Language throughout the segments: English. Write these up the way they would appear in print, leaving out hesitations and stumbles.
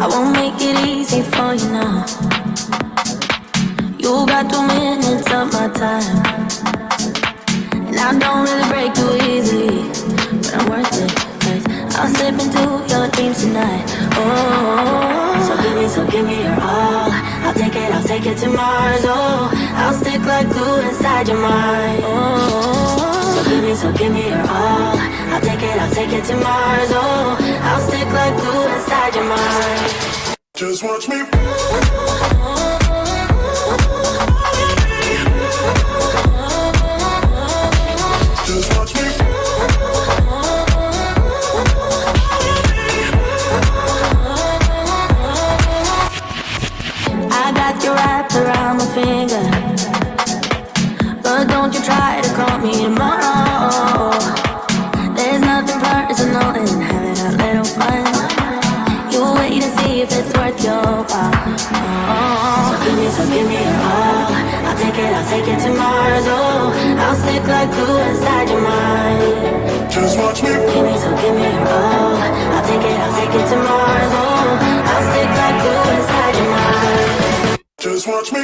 I won't make it easy for you now. You got 2 minutes of my time, and I don't really break too easily, but I'm worth it, 'cause I'll slip into your dreams tonight. Oh, so give me your all. I'll take it to Mars. Oh, I'll stick like glue inside your mind. Oh, so give me your all. I'll take it to Mars. Oh, I'll stick like glue inside your mind. Just watch me. Just watch me. I got you wrapped around my finger, but don't you try to call me tomorrow. There's nothing personal in having a little fun. You wait and see if it's worth your while. Oh, so give me your all. I'll take it to Mars. Oh, I'll stick like glue inside your mind. Just watch me. Give me your all. I'll take it to Mars. Oh, I'll stick like glue inside your mind. Just watch me.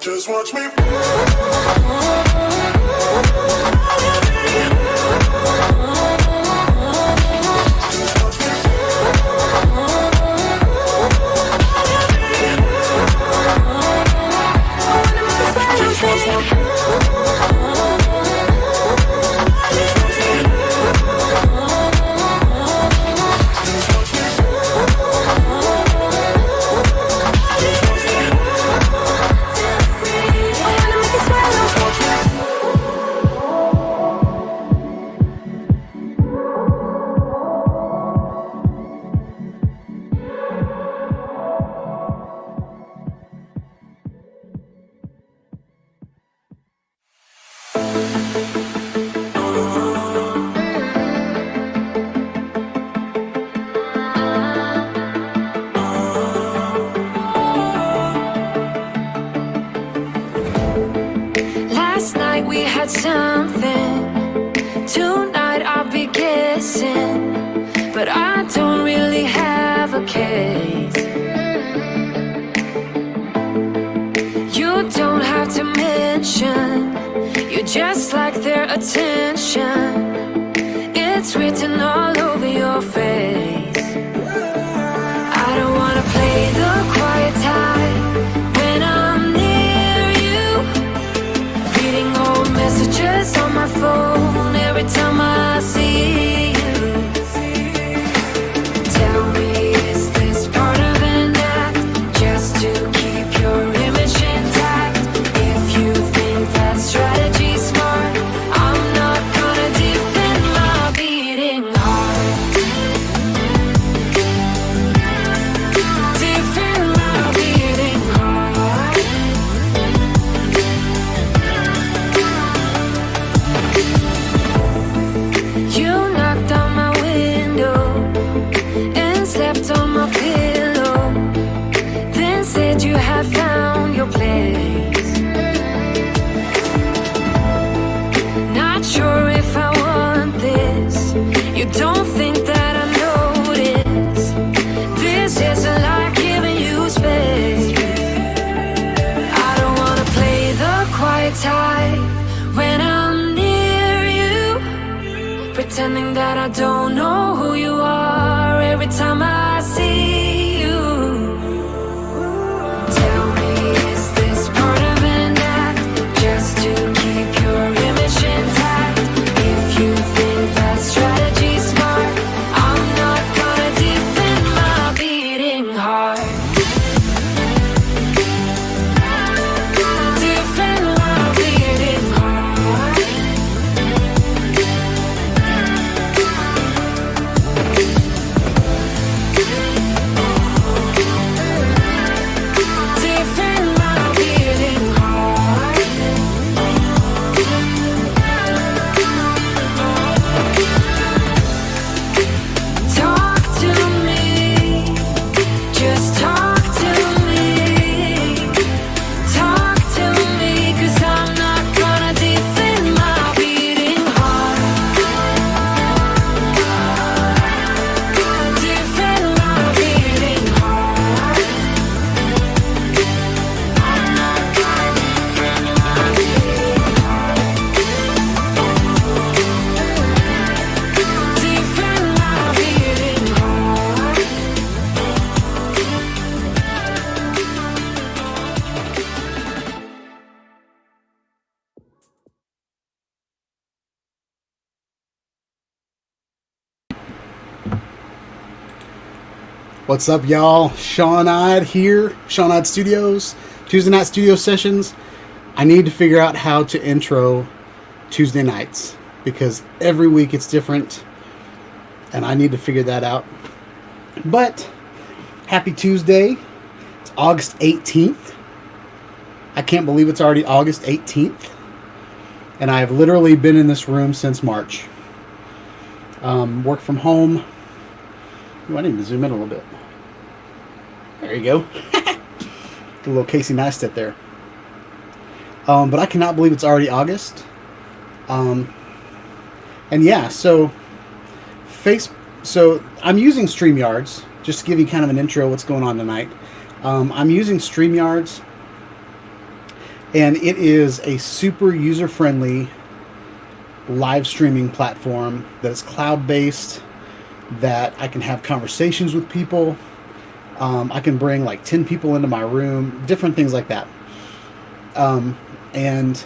Just watch me. Something tonight I'll be guessing, but I don't really have a case. You don't have to mention, you just like their attention. It's written all over your face. I don't wanna play the quiet time when I'm near you, reading old messages on my phone every time I see you. Tell me, is this part of an act, just to keep your image intact? If you think that strategy's smart, I'm not gonna defend my beating heart. What's up, y'all? Sean-Eyed here, Sean-Eyed Studios, Tuesday night studio sessions. I need to figure out how to intro Tuesday nights because every week it's different, and I need to figure that out. But happy Tuesday. It's August 18th. I can't believe it's already August 18th, and I have literally been in this room since March. Work from home. Ooh, I need to zoom in a little bit. There you go. The little Casey Neistat there. But I cannot believe it's already August. And yeah, so I'm using Streamyards, just to give you kind of an intro what's going on tonight. I'm using Streamyards, and it is a super user-friendly live streaming platform that is cloud-based, that I can have conversations with people. I can bring like 10 people into my room, different things like that. And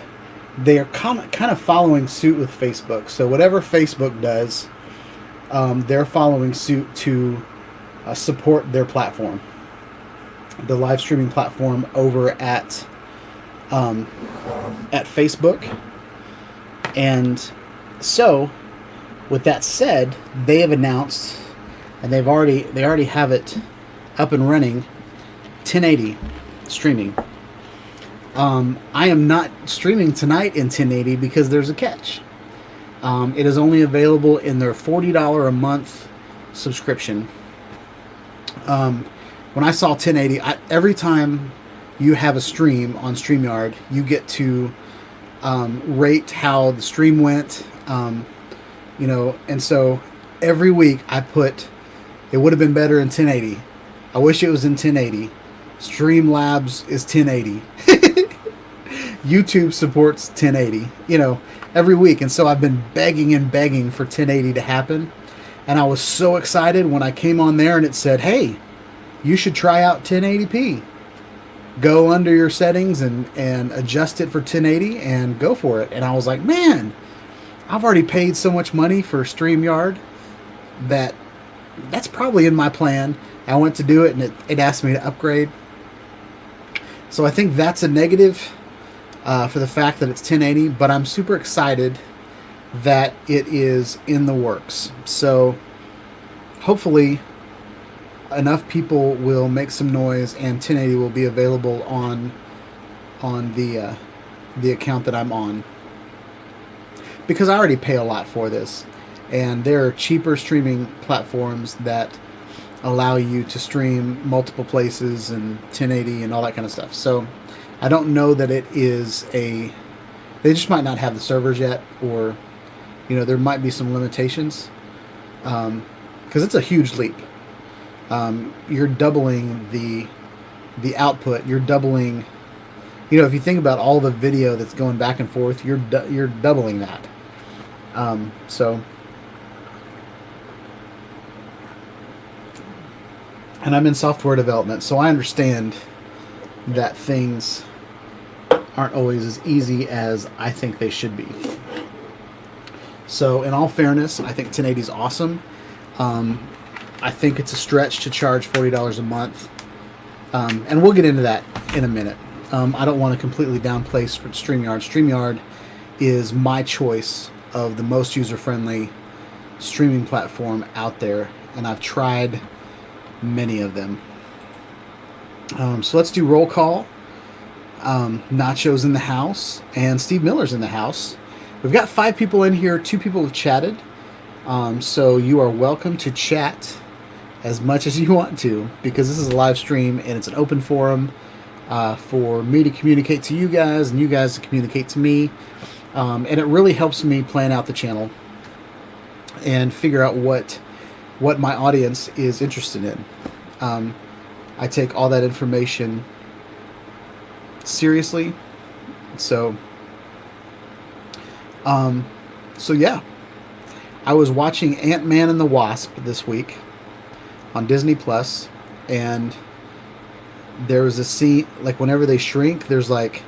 they are kind of following suit with Facebook. So whatever Facebook does, they're following suit to support their platform, the live streaming platform over at Facebook. And so, with that said, they have announced, and they already have it up and running, 1080 streaming. I am not streaming tonight in 1080 because there's a catch. It is only available in their $40 a month subscription. When I saw 1080, every time you have a stream on StreamYard, you get to rate how the stream went, and so every week I put, it would have been better in 1080. I wish it was in 1080. Streamlabs is 1080. YouTube supports 1080, every week. And so I've been begging for 1080 to happen. And I was so excited when I came on there and it said, hey, you should try out 1080p. Go under your settings and adjust it for 1080 and go for it. And I was like, man, I've already paid so much money for StreamYard that's probably in my plan. I went to do it and it asked me to upgrade. So I think that's a negative for the fact that it's 1080, but I'm super excited that it is in the works. So hopefully enough people will make some noise and 1080 will be available on the account that I'm on, because I already pay a lot for this, and there are cheaper streaming platforms that allow you to stream multiple places and 1080 and all that kind of stuff. So I don't know that it is they just might not have the servers yet, or there might be some limitations, because it's a huge leap. You're doubling the output. You're doubling, if you think about all the video that's going back and forth, you're doubling that. And I'm in software development, so I understand that things aren't always as easy as I think they should be. So in all fairness, I think 1080 is awesome. I think it's a stretch to charge $40 a month. And we'll get into that in a minute. I don't want to completely downplay StreamYard. StreamYard is my choice of the most user-friendly streaming platform out there, and I've tried many of them. So let's do roll call. Nacho's in the house, and Steve Miller's in the house. We've got 5 people in here. 2 people have chatted. So you are welcome to chat as much as you want to, because this is a live stream and it's an open forum for me to communicate to you guys and you guys to communicate to me. And it really helps me plan out the channel and figure out what my audience is interested in. I take all that information seriously. So yeah. I was watching Ant-Man and the Wasp this week on Disney Plus, and there was a scene, like whenever they shrink, there's like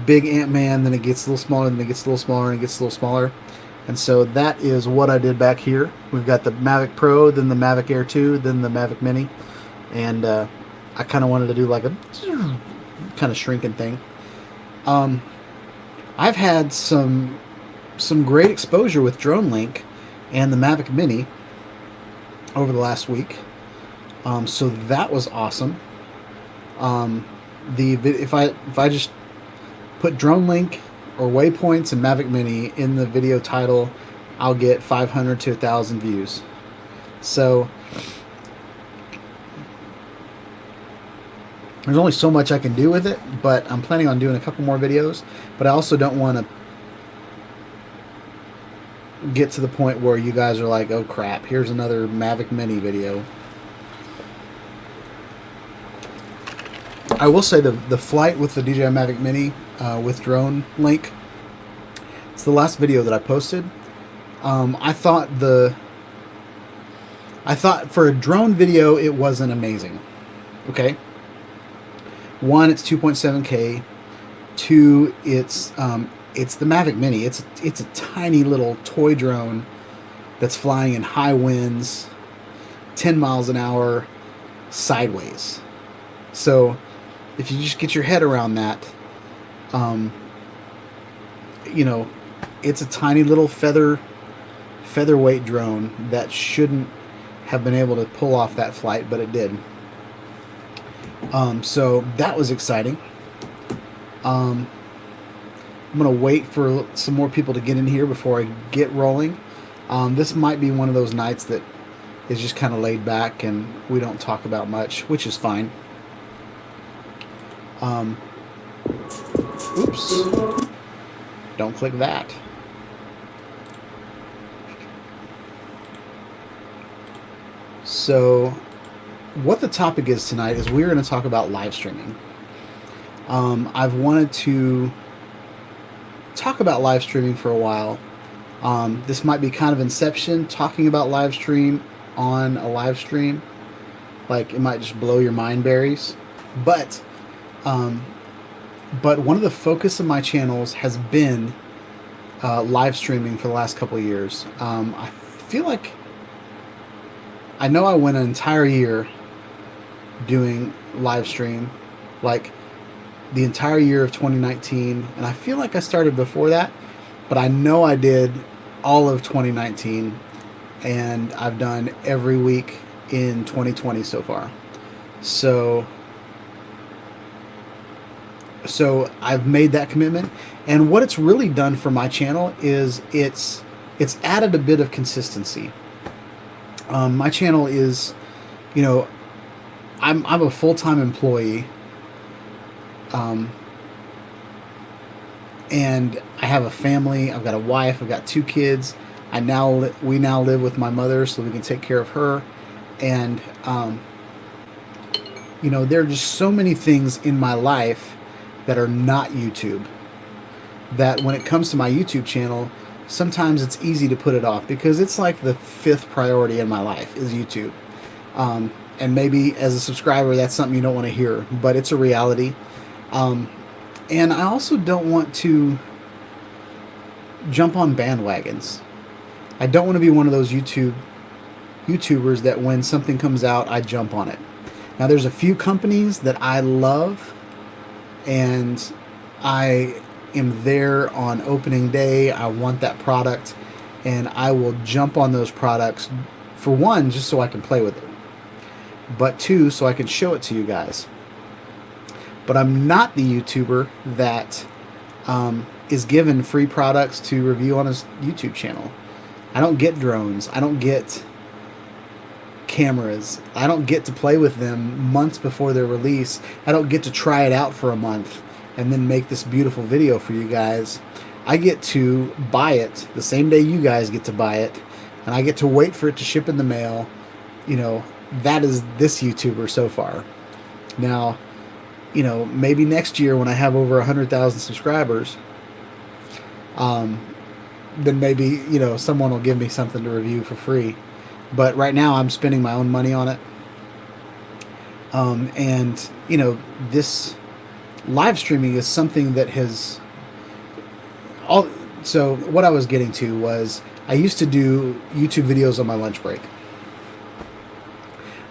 big Ant-Man, then it gets a little smaller, then it gets a little smaller, and it gets a little smaller. And so that is what I did back here. We've got the Mavic Pro, then the Mavic Air 2, then the Mavic Mini. And I kind of wanted to do like a kind of shrinking thing. I've had some great exposure with DroneLink and the Mavic Mini over the last week. So that was awesome. If I just put DroneLink or waypoints and Mavic Mini in the video title, I'll get 500 to 1,000 views. So there's only so much I can do with it, but I'm planning on doing a couple more videos. But I also don't want to get to the point where you guys are like, oh crap, here's another Mavic Mini video. I will say the flight with the DJI Mavic Mini with DroneLink, it's the last video that I posted. I thought for a drone video it wasn't amazing. Okay. One, it's 2.7K. Two, it's the Mavic Mini. It's a tiny little toy drone that's flying in high winds, 10 miles an hour, sideways. So if you just get your head around that, it's a tiny little featherweight drone that shouldn't have been able to pull off that flight, but it did. So that was exciting. I'm going to wait for some more people to get in here before I get rolling. This might be one of those nights that is just kind of laid back and we don't talk about much, which is fine. Oops. Don't click that. So what the topic is tonight is we're going to talk about live streaming. I've wanted to talk about live streaming for a while. This might be kind of inception, talking about live stream on a live stream. Like, it might just blow your mind berries. But one of the focus of my channels has been live streaming for the last couple of years. I feel like I know I went an entire year doing live stream, like the entire year of 2019, and I feel like I started before that, but I know I did all of 2019, and I've done every week in 2020 so far. So I've made that commitment, and what it's really done for my channel is it's added a bit of consistency. My channel is, I'm a full-time employee, and I have a family. I've got a wife. I've got 2 kids. We now live with my mother, so we can take care of her. And there are just so many things in my life that are not YouTube, that when it comes to my YouTube channel, sometimes it's easy to put it off because it's like the 5th priority in my life is YouTube. And maybe as a subscriber, that's something you don't want to hear, but it's a reality. And I also don't want to jump on bandwagons. I don't want to be one of those YouTubers that when something comes out, I jump on it. Now, there's a few companies that I love, and I am there on opening day. I want that product, and I will jump on those products, for one, just so I can play with it, but 2, so I can show it to you guys. But I'm not the YouTuber that is given free products to review on his YouTube channel. I don't get drones. I don't get cameras. I don't get to play with them months before their release. I don't get to try it out for a month and then make this beautiful video for you guys. I get to buy it the same day you guys get to buy it, and I get to wait for it to ship in the mail. That is this YouTuber so far. Now, maybe next year when I have over 100,000 subscribers, then maybe, someone will give me something to review for free. But right now I'm spending my own money on it. And, this live streaming is something that has So what I was getting to was I used to do YouTube videos on my lunch break.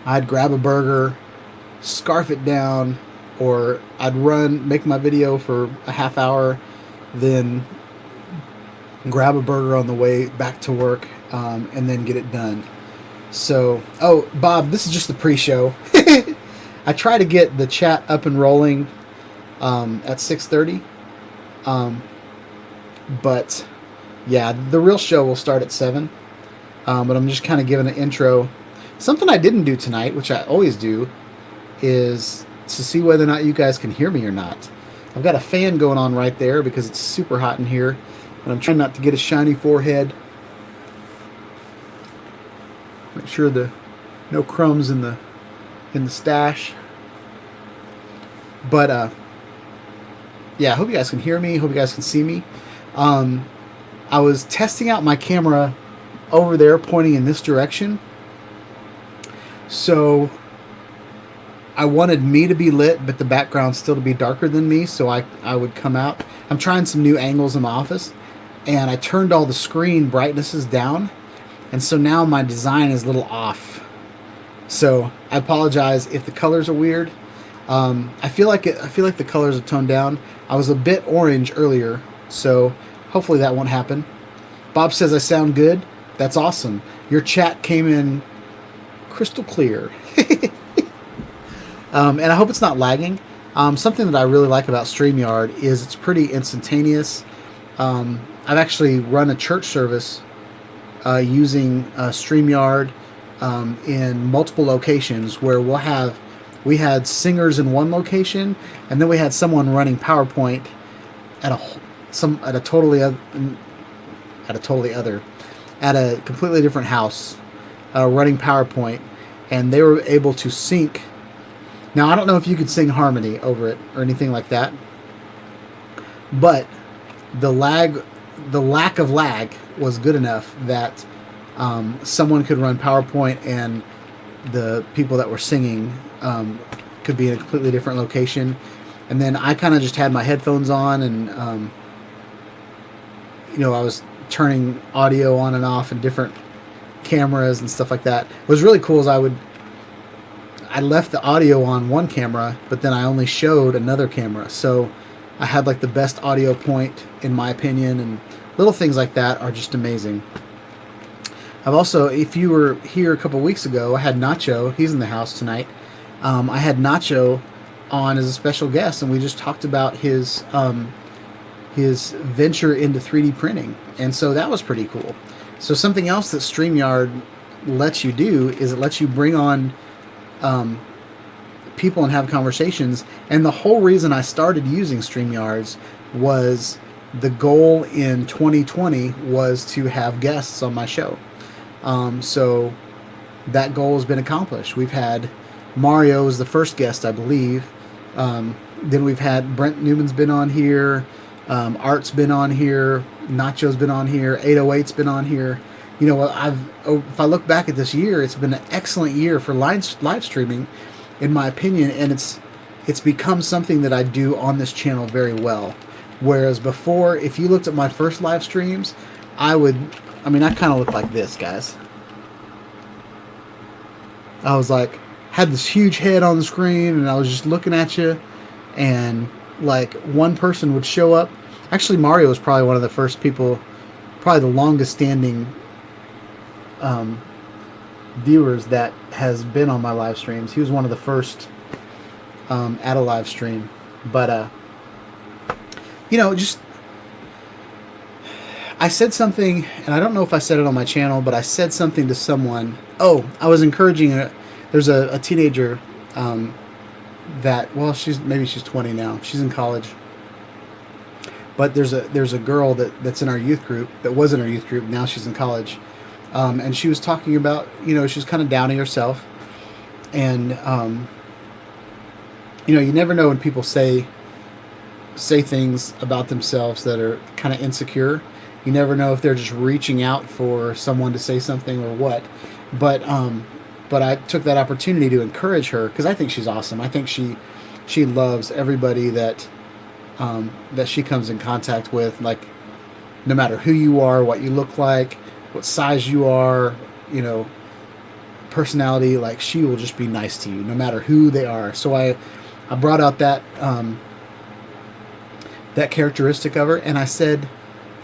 I'd grab a burger, scarf it down, or I'd make my video for a half hour, then grab a burger on the way back to work, and then get it done. So, oh, Bob, this is just the pre-show. I try to get the chat up and rolling at 6:30. But yeah, the real show will start at 7. But I'm just kind of giving an intro. Something I didn't do tonight, which I always do, is to see whether or not you guys can hear me or not. I've got a fan going on right there because it's super hot in here, and I'm trying not to get a shiny forehead. Make sure no crumbs in the stash. But yeah, I hope you guys can hear me. Hope you guys can see me. I was testing out my camera over there, pointing in this direction. So I wanted me to be lit, but the background still to be darker than me, so I would come out. I'm trying some new angles in my office, and I turned all the screen brightnesses down, and so now my design is a little off. So I apologize if the colors are weird. I feel like the colors are toned down. I was a bit orange earlier, so hopefully that won't happen. Bob says I sound good. That's awesome. Your chat came in crystal clear. And I hope it's not lagging. Something that I really like about Streamyard is it's pretty instantaneous. I've actually run a church service using Streamyard in multiple locations where we had singers in one location, and then we had someone running PowerPoint at a completely different house, running PowerPoint, and they were able to sync. Now, I don't know if you could sing harmony over it or anything like that, but the lack of lag was good enough that someone could run PowerPoint and the people that were singing could be in a completely different location. And then I kind of just had my headphones on, and I was turning audio on and off and different cameras and stuff like that. What was really cool is I left the audio on one camera, but then I only showed another camera. So I had like the best audio point in my opinion, and little things like that are just amazing. I've also, if you were here a couple weeks ago, I had Nacho. He's in the house tonight. I had Nacho on as a special guest, and we just talked about his venture into 3D printing, and so that was pretty cool. So something else that StreamYard lets you do is it lets you bring on people and have conversations. And the whole reason I started using StreamYards was the goal in 2020 was to have guests on my show. So that goal has been accomplished. We've had Mario as the first guest, I believe. Then we've had Brent Newman's been on here. Art's been on here. Nacho's been on here. 808's been on here. If I look back at this year, it's been an excellent year for live streaming, in my opinion, and it's become something that I do on this channel very well. Whereas before, if you looked at my first live streams, I kind of look like this, guys. I was like, had this huge head on the screen, and I was just looking at you, and like one person would show up. Actually, Mario was probably one of the first people, probably the longest standing viewers that has been on my live streams. He was one of the first at a live stream. But I said something, and I don't know if I said it on my channel, but I said something to someone. Oh, I was encouraging there's a teenager she's 20 now. She's in college. But there's a girl that's in our youth group, that was in our youth group, now she's in college. And she was talking about, she's kind of downing herself. And, you never know when people say things about themselves that are kind of insecure. You never know if they're just reaching out for someone to say something or what. But I took that opportunity to encourage her because I think she's awesome. I think she loves everybody that she comes in contact with. Like, no matter who you are, what you look like, what size you are, you know, personality, like she will just be nice to you no matter who they are. So I brought out that that characteristic of her, and I said,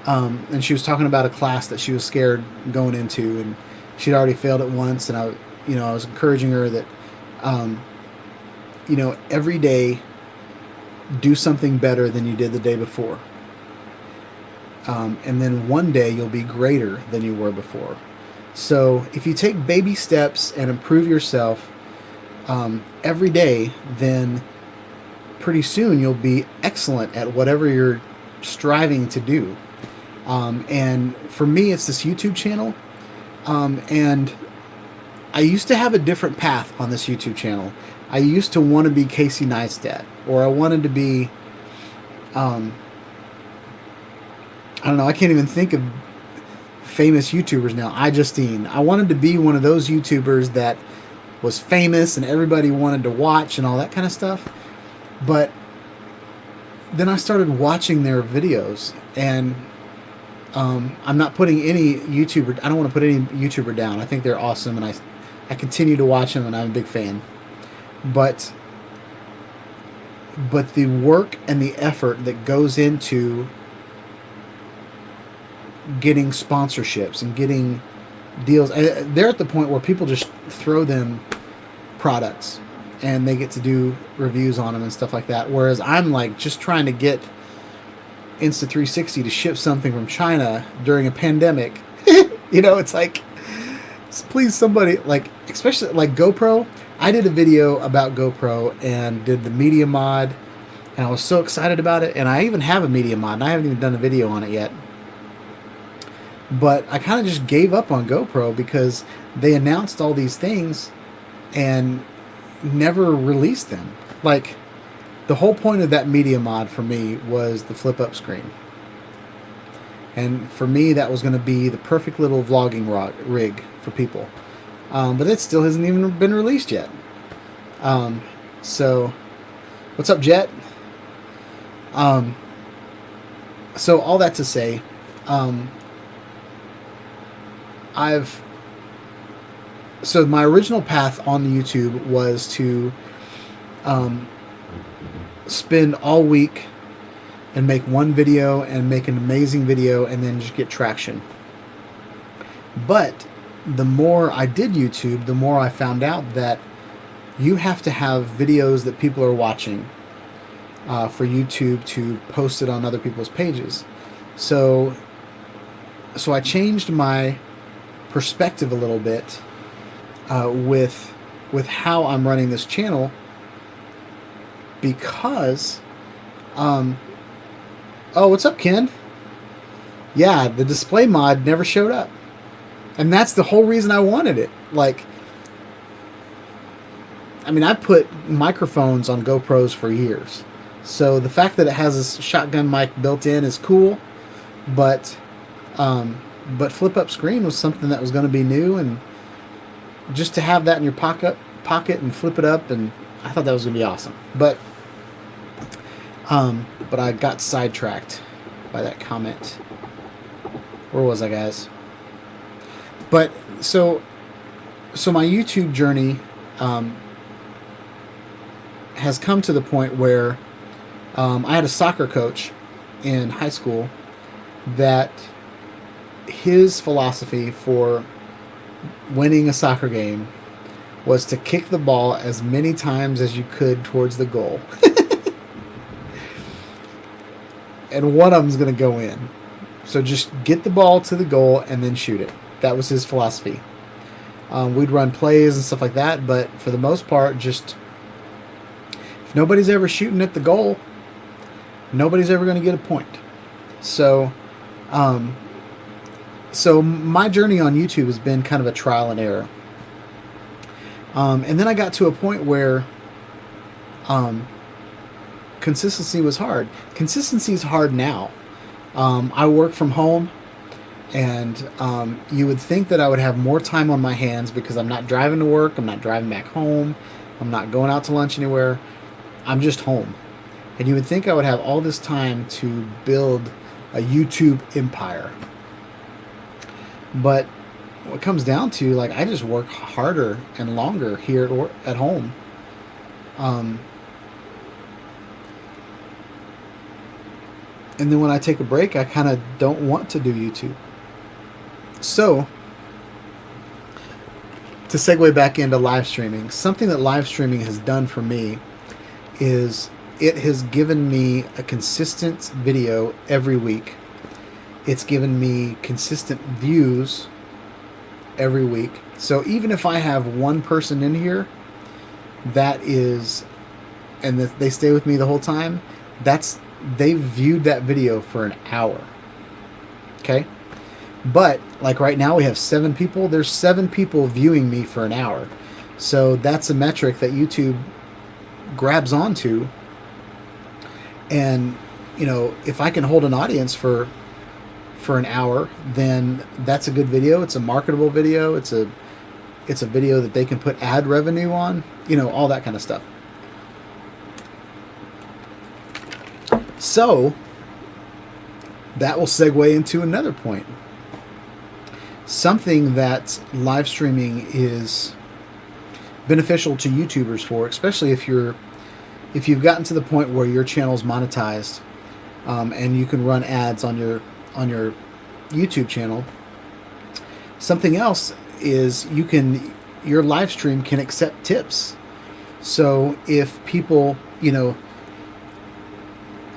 and she was talking about a class that she was scared going into, and she'd already failed it once, and I was encouraging her that, every day do something better than you did the day before. And then one day you'll be greater than you were before. So if you take baby steps and improve yourself every day, then pretty soon you'll be excellent at whatever you're striving to do. And for me, it's this YouTube channel. And I used to have a different path on this YouTube channel. I used to want to be Casey Neistat, or I wanted to be, I don't know, I can't even think of famous YouTubers now. I wanted to be one of those YouTubers that was famous and everybody wanted to watch and all that kind of stuff. But then I started watching their videos, and I'm not putting any YouTuber, I don't want to put any YouTuber down. I think they're awesome, and I continue to watch them, and I'm a big fan. But the work and the effort that goes into getting sponsorships and getting deals, they're at the point where people just throw them products and they get to do reviews on them and stuff like that. Whereas I'm like just trying to get Insta360 to ship something from China during a pandemic. It's like, please somebody, like, especially like GoPro. I did a video about GoPro and did the media mod, and I was so excited about it. And I even have a media mod, and I haven't even done a video on it yet. But I kind of just gave up on GoPro because they announced all these things and never released them. Like, the whole point of that media mod for me was the flip-up screen. And for me, that was going to be the perfect little vlogging rig for people. But it still hasn't even been released yet. So, what's up, Jet? So all that to say, so my original path on the YouTube was to spend all week and make one video and make an amazing video and then just get traction. But the more I did YouTube, the more I found out that you have to have videos that people are watching for YouTube to post it on other people's pages. So I changed my perspective a little bit with how I'm running this channel, because oh, what's up, Ken? Yeah, the display mod never showed up. And that's the whole reason I wanted it. Like, I mean, I put microphones on GoPros for years. So the fact that it has a shotgun mic built in is cool. But flip-up screen was something that was going to be new. And just to have that in your pocket and flip it up, and I thought that was going to be awesome. But I got sidetracked by that comment. Where was I, guys? But so my YouTube journey has come to the point where I had a soccer coach in high school that his philosophy for winning a soccer game was to kick the ball as many times as you could towards the goal. And one of them's going to go in. So just get the ball to the goal and then shoot it. That was his philosophy. We'd run plays and stuff like that, but for the most part, just if nobody's ever shooting at the goal, nobody's ever going to get a point. So my journey on YouTube has been kind of a trial and error. And then I got to a point where consistency was hard. Consistency is hard now. I work from home. And you would think that I would have more time on my hands because I'm not driving to work, I'm not driving back home, I'm not going out to lunch anywhere, I'm just home. And you would think I would have all this time to build YouTube empire. But what comes down to, like, I just work harder and longer here at home. And then when I take a break, I kind of don't want to do YouTube. So, to segue back into live streaming, something that live streaming has done for me is it has given me a consistent video every week. It's given me consistent views every week. So even if I have one person in here that is, and they stay with me the whole time, they've viewed that video for an hour. Okay? But like right now we have 7 people. There's 7 people viewing me for an hour. So that's a metric that YouTube grabs onto. And, you know, if I can hold an audience for an hour, then that's a good video. It's a marketable video. It's a video that they can put ad revenue on, you know, all that kind of stuff. So that will segue into another point. Something that live streaming is beneficial to YouTubers for, especially if you've gotten to the point where your channel's monetized, and you can run ads on your YouTube channel. Something else is your live stream can accept tips. So if people, you know,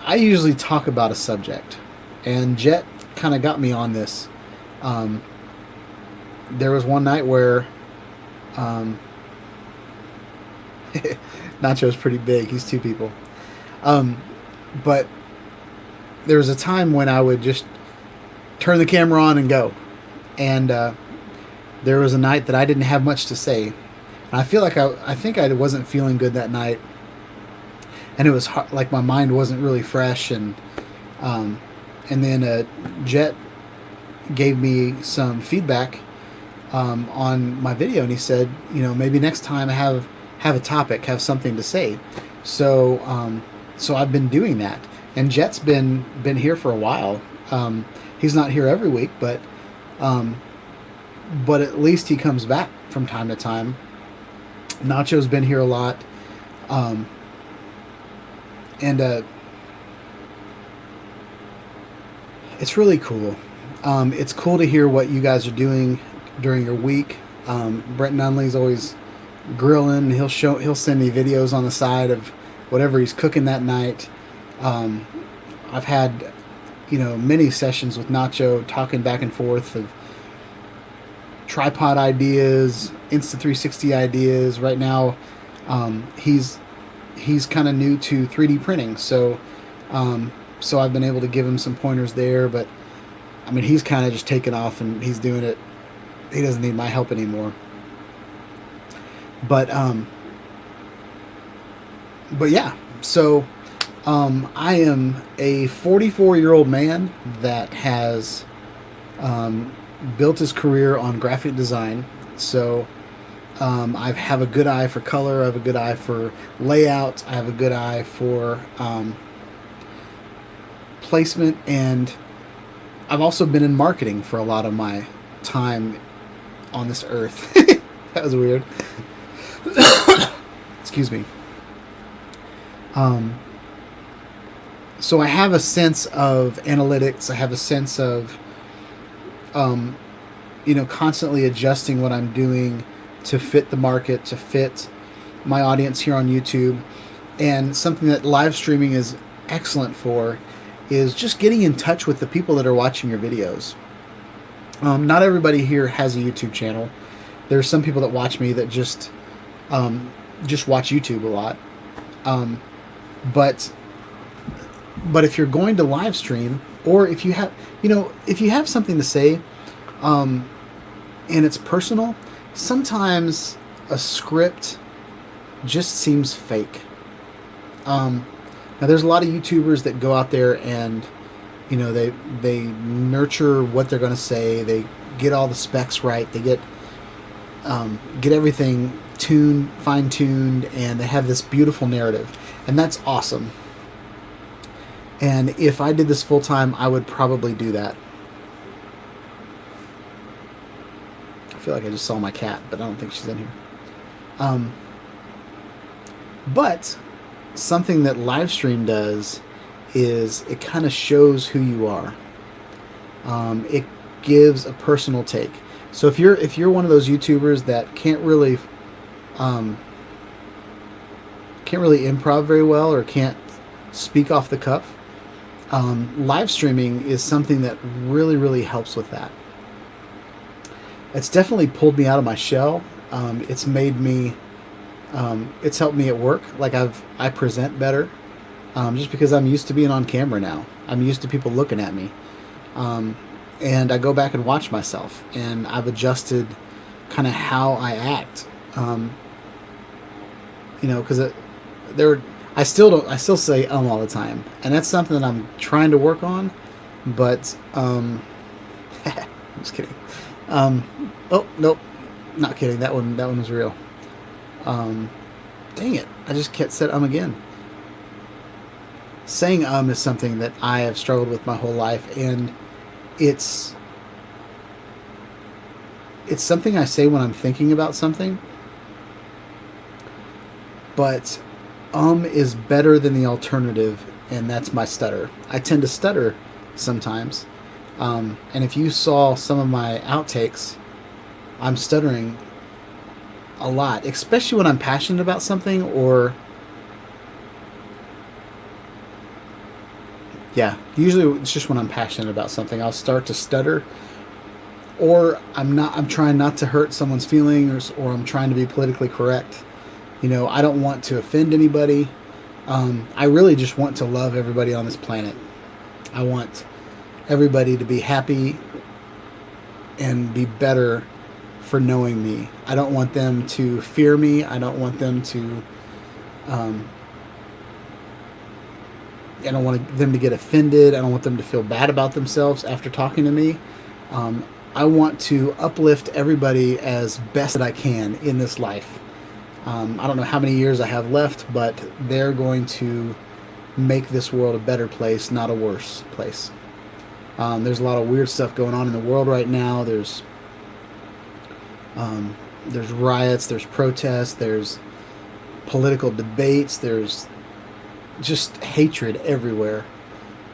I usually talk about a subject, and Jet kind of got me on this. There was one night where Nacho's pretty big. He's 2 people. But there was a time when I would just turn the camera on and go. And there was a night that I didn't have much to say. And I feel like I think I wasn't feeling good that night. And it was hard, like my mind wasn't really fresh. And then Jet gave me some feedback on my video, and he said, you know, maybe next time have a topic, have something to say. So so I've been doing that, and Jet's been here for a while. He's not here every week, but at least he comes back from time to time. Nacho's been here a lot, and it's really cool. It's cool to hear what you guys are doing during your week. Brent Nunley's always grilling. He'll send me videos on the side of whatever he's cooking that night. I've had, you know, many sessions with Nacho talking back and forth of tripod ideas, Insta360 ideas. Right now, he's kind of new to 3D printing, so I've been able to give him some pointers there. But I mean, he's kind of just taken off and he's doing it. He doesn't need my help anymore. But yeah, so I am a 44-year-old man that has built his career on graphic design. So I have a good eye for color. I have a good eye for layout. I have a good eye for placement, and I've also been in marketing for a lot of my time on this earth. That was weird. Excuse me. So I have a sense of analytics. I have a sense of, you know, constantly adjusting what I'm doing to fit the market, to fit my audience here on YouTube. And something that live streaming is excellent for is just getting in touch with the people that are watching your videos. Not everybody here has a YouTube channel. There's some people that watch me that just watch YouTube a lot. But if you're going to live stream, or if you have something to say, and it's personal, sometimes a script just seems fake. Now there's a lot of YouTubers that go out there and, you know, they nurture what they're going to say. They get all the specs right. They get everything fine-tuned, and they have this beautiful narrative, and that's awesome. And if I did this full time, I would probably do that. I feel like I just saw my cat, but I don't think she's in here. But something that live stream does is it kind of shows who you are. It gives a personal take. So if you're one of those YouTubers that can't really improv very well or can't speak off the cuff, live streaming is something that really, really helps with that. It's definitely pulled me out of my shell. It's made me, it's helped me at work. Like I present better, just because I'm used to being on camera now. I'm used to people looking at me. And I go back and watch myself, and I've adjusted kind of how I act. Because I still say all the time, and that's something that I'm trying to work on. But I'm just kidding. Oh nope, not kidding. That one was real. Dang it! I just said again. Saying is something that I have struggled with my whole life, and it's something I say when I'm thinking about something, but is better than the alternative, and that's my stutter. I tend to stutter sometimes, and if you saw some of my outtakes, I'm stuttering a lot, especially when I'm passionate about something, or yeah, usually it's just when I'm passionate about something, I'll start to stutter, or I'm trying not to hurt someone's feelings, or I'm trying to be politically correct. I don't want to offend anybody. I really just want to love everybody on this planet. I want everybody to be happy and be better for knowing me. I don't want them to fear me. I don't want them to I don't want them to get offended. I don't want them to feel bad about themselves after talking to me. I want to uplift everybody as best that I can in this life. I don't know how many years I have left, but they're going to make this world a better place, not a worse place. There's a lot of weird stuff going on in the world right now. There's riots, there's protests, there's political debates, there's just hatred everywhere.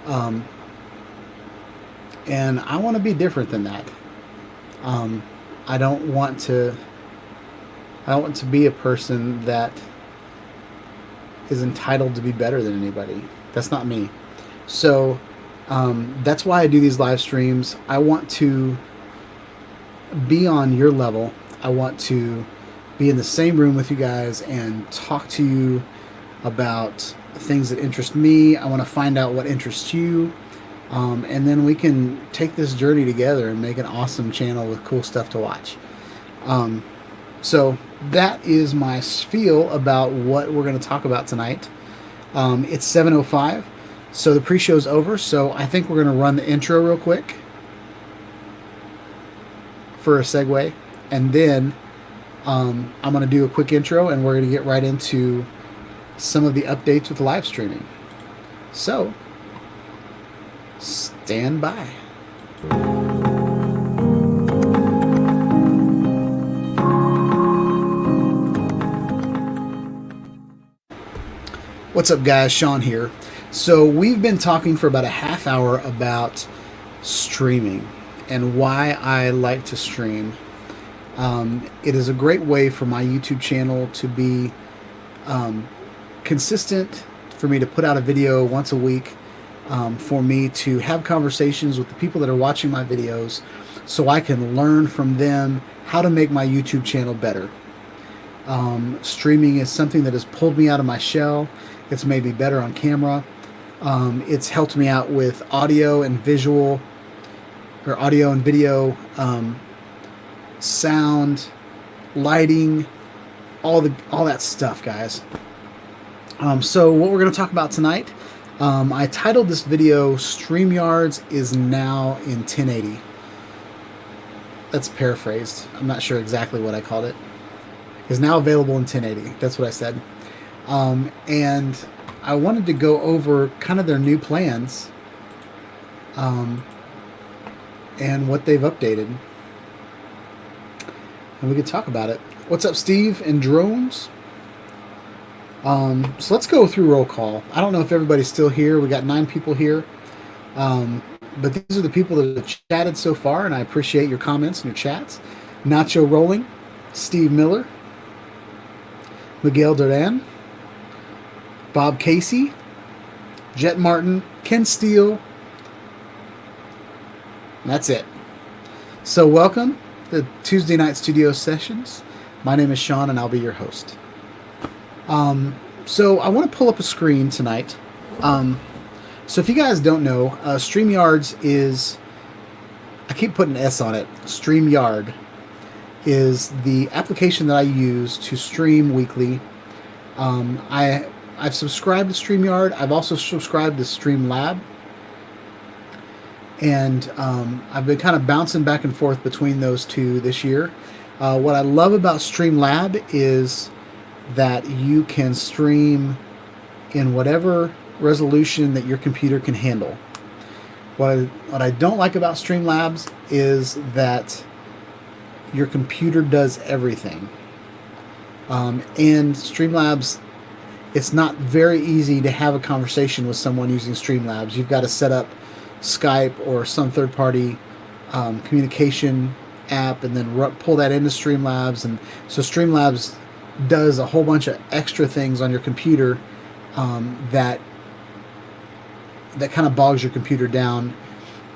And I want to be different than that. I don't want to be a person that is entitled to be better than anybody. That's not me. So that's why I do these live streams. I want to be on your level. I want to be in the same room with you guys and talk to you about things that interest me. I want to find out what interests you. And then we can take this journey together and make an awesome channel with cool stuff to watch. So that is my spiel about what we're going to talk about tonight. It's 7:05, so the pre-show's over, so I think we're going to run the intro real quick for a segue, and then I'm going to do a quick intro, and we're going to get right into some of the updates with live streaming. So stand by. What's up, guys? Sean here. So we've been talking for about a half hour about streaming and why I like to stream. It is a great way for my YouTube channel to be consistent, for me to put out a video once a week, for me to have conversations with the people that are watching my videos so I can learn from them how to make my YouTube channel better. Streaming is something that has pulled me out of my shell. It's made me better on camera. It's helped me out with audio and visual, or audio and video, sound, lighting, all that stuff, guys. So what we're going to talk about tonight, I titled this video, Streamyards is now in 1080. That's paraphrased. I'm not sure exactly what I called it. Is now available in 1080. That's what I said. And I wanted to go over kind of their new plans and what they've updated. And we could talk about it. What's up, Steve and Drones? So let's go through roll call. I don't know if everybody's still here. We got 9 people here. But these are the people that have chatted so far, and I appreciate your comments and your chats. Nacho Rolling, Steve Miller, Miguel Duran, Bob Casey, Jet Martin, Ken Steele. And that's it. So welcome to Tuesday Night Studio Sessions. My name is Sean, and I'll be your host. So I want to pull up a screen tonight. So if you guys don't know, Streamyard is, I keep putting an S on it, Streamyard is the application that I use to stream weekly. I've subscribed to Streamyard. I've also subscribed to Streamlab. And I've been kind of bouncing back and forth between those two this year. What I love about Streamlab is that you can stream in whatever resolution that your computer can handle. What I don't like about Streamlabs is that your computer does everything. And Streamlabs, it's not very easy to have a conversation with someone using Streamlabs. You've got to set up Skype or some third-party communication app and then pull that into Streamlabs. And so Streamlabs does a whole bunch of extra things on your computer that kind of bogs your computer down.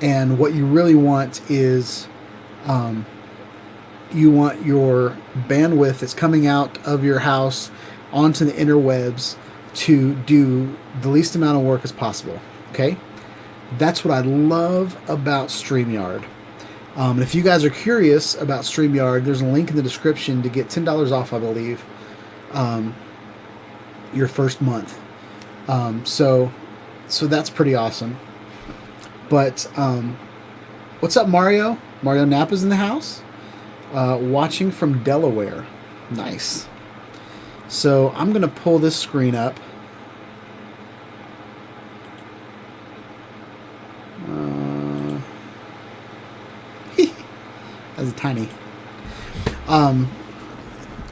And what you really want is you want your bandwidth that's coming out of your house onto the interwebs to do the least amount of work as possible. Okay? That's what I love about Streamyard. And if you guys are curious about Streamyard, there's a link in the description to get $10 off, I believe, your first month. So that's pretty awesome. But what's up, Mario? Mario Nappa's in the house, watching from Delaware. Nice. So I'm going to pull this screen up. That's tiny.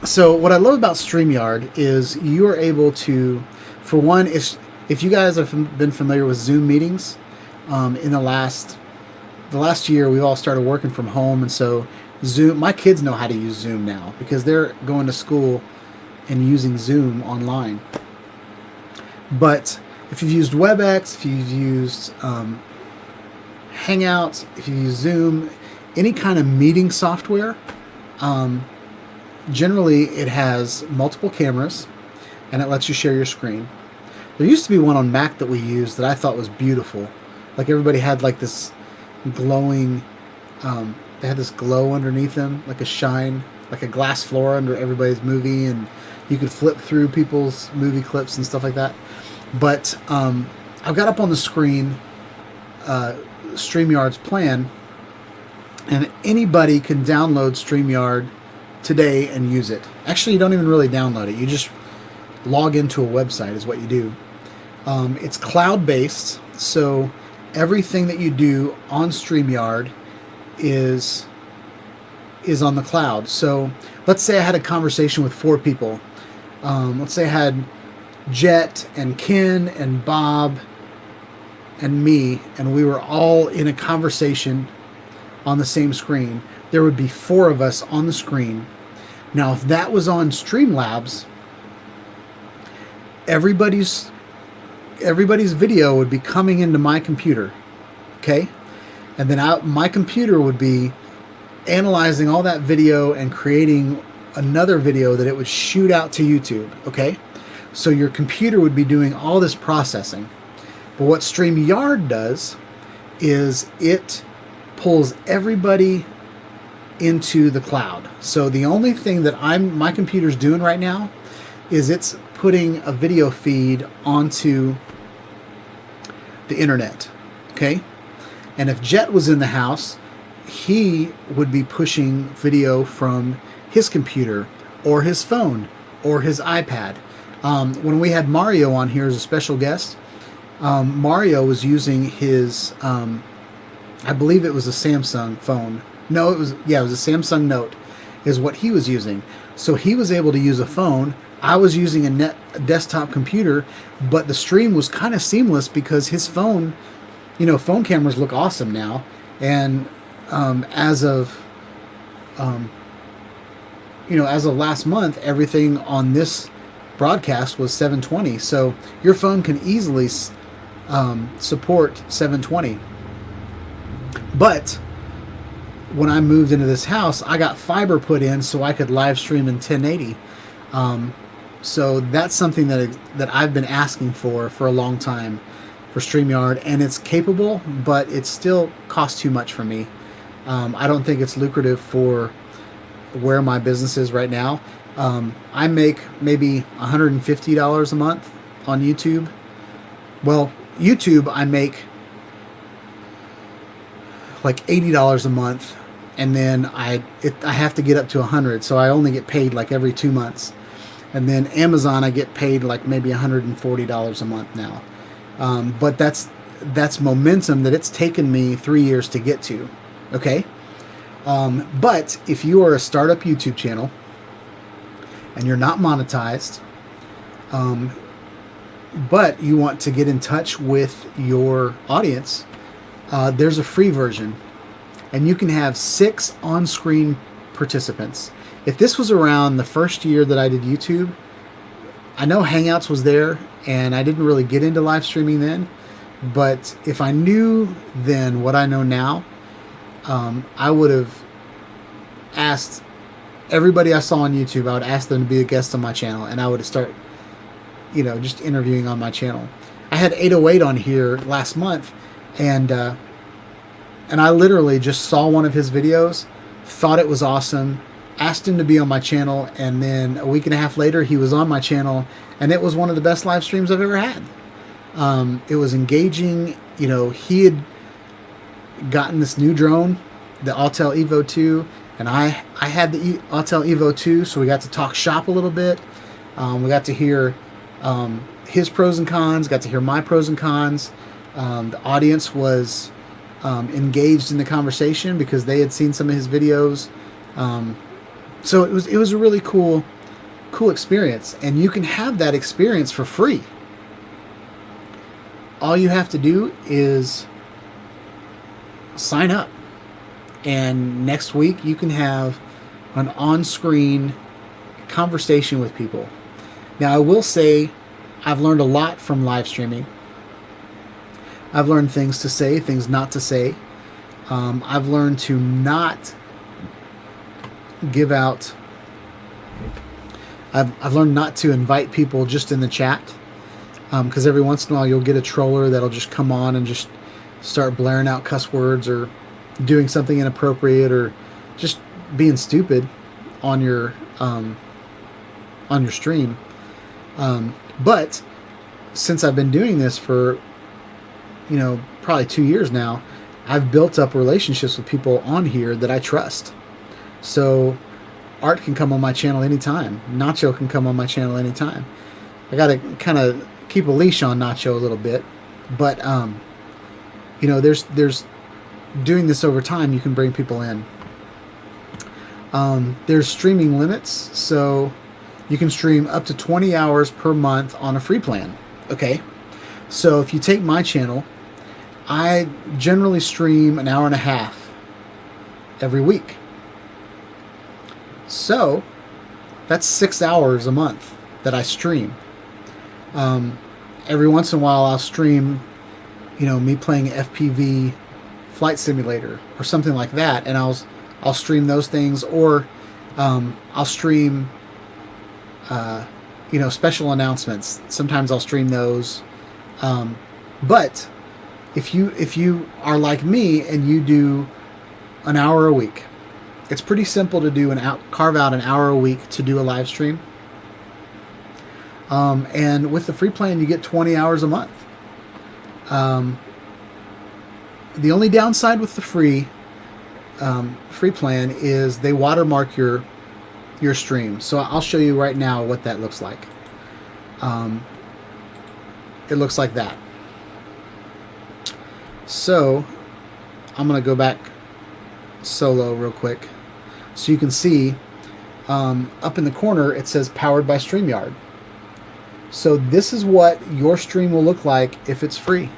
So what I love about StreamYard is you are able to, for one, if you guys have been familiar with Zoom meetings, in the last year we've all started working from home, and so Zoom, my kids know how to use Zoom now because they're going to school and using Zoom online. But if you've used WebEx, if you've used Hangouts, if you use Zoom, any kind of meeting software, generally it has multiple cameras and it lets you share your screen. There used to be one on Mac that we used that I thought was beautiful. Like everybody had like this glowing, they had this glow underneath them, like a shine, like a glass floor under everybody's movie, and you could flip through people's movie clips and stuff like that. But I've got up on the screen StreamYard's plan, and anybody can download StreamYard today and use it. Actually, you don't even really download it. You just log into a website is what you do. It's cloud-based, so everything that you do on StreamYard is on the cloud. So let's say I had a conversation with 4 people. Let's say I had Jet and Ken and Bob and me, and we were all in a conversation on the same screen. There would be 4 of us on the screen. Now, if that was on Streamlabs, everybody's video would be coming into my computer, okay? And then my computer would be analyzing all that video and creating another video that it would shoot out to YouTube, okay? So your computer would be doing all this processing. But what StreamYard does is it pulls everybody into the cloud. So the only thing that my computer's doing right now is it's putting a video feed onto the internet, okay? And if Jet was in the house, he would be pushing video from his computer or his phone or his iPad. When we had Mario on here as a special guest, Mario was using his, I believe it was a Samsung phone. No, it was a Samsung Note is what he was using. So he was able to use a phone. I was using a desktop computer, but the stream was kind of seamless because his phone, phone cameras look awesome now. And as of last month, everything on this broadcast was 720. So your phone can easily support 720. But when I moved into this house, I got fiber put in so I could live stream in 1080. So that's something that I've been asking for a long time for Streamyard, and it's capable, but it still costs too much for me. I don't think it's lucrative for where my business is right now. I make maybe $150 a month on YouTube. Well, YouTube I make like $80 a month, and then I have to get up to 100, so I only get paid like every 2 months. And then Amazon I get paid like maybe $140 a month now. But that's momentum that it's taken me 3 years to get to. Okay? But if you are a startup YouTube channel and you're not monetized, but you want to get in touch with your audience, there's a free version, and you can have 6 on-screen participants. If this was around the first year that I did YouTube, I know Hangouts was there, and I didn't really get into live streaming then, but if I knew then what I know now, I would have asked everybody I saw on YouTube, I would ask them to be a guest on my channel, and I would start, just interviewing on my channel. I had 808 on here last month, and I literally just saw one of his videos, thought it was awesome, asked him to be on my channel, and then a week and a half later he was on my channel, and it was one of the best live streams I've ever had. It was engaging. He had gotten this new drone, the Autel Evo 2, and I had the Autel Evo 2, so we got to talk shop a little bit. We got to hear his pros and cons, got to hear my pros and cons. The audience was engaged in the conversation because they had seen some of his videos. So it was a really cool experience, and you can have that experience for free. All you have to do is sign up, and next week you can have an on-screen conversation with people. Now, I will say I've learned a lot from live streaming. I've learned things to say, things not to say. I've learned to not give out. I've learned not to invite people just in the chat, because every once in a while you'll get a troller that'll just come on and just start blaring out cuss words or doing something inappropriate or just being stupid on your stream. But since I've been doing this for probably 2 years now, I've built up relationships with people on here that I trust. So Art can come on my channel anytime. Nacho can come on my channel anytime. I got to kind of keep a leash on Nacho a little bit, but there's doing this over time, you can bring people in. There's streaming limits, so you can stream up to 20 hours per month on a free plan. Okay, so if you take my channel, I generally stream an hour and a half every week. So that's 6 hours a month that I stream. Every once in a while I'll stream, me playing FPV Flight Simulator or something like that, and I'll stream those things, or I'll stream special announcements. Sometimes I'll stream those. But if you are like me and you do an hour a week, it's pretty simple to carve out an hour a week to do a live stream. And with the free plan, you get 20 hours a month. The only downside with the free plan is they watermark your stream. So I'll show you right now what that looks like. it looks like that. So I'm going to go back solo real quick so you can see up in the corner it says powered by Streamyard. So this is what your stream will look like if it's free.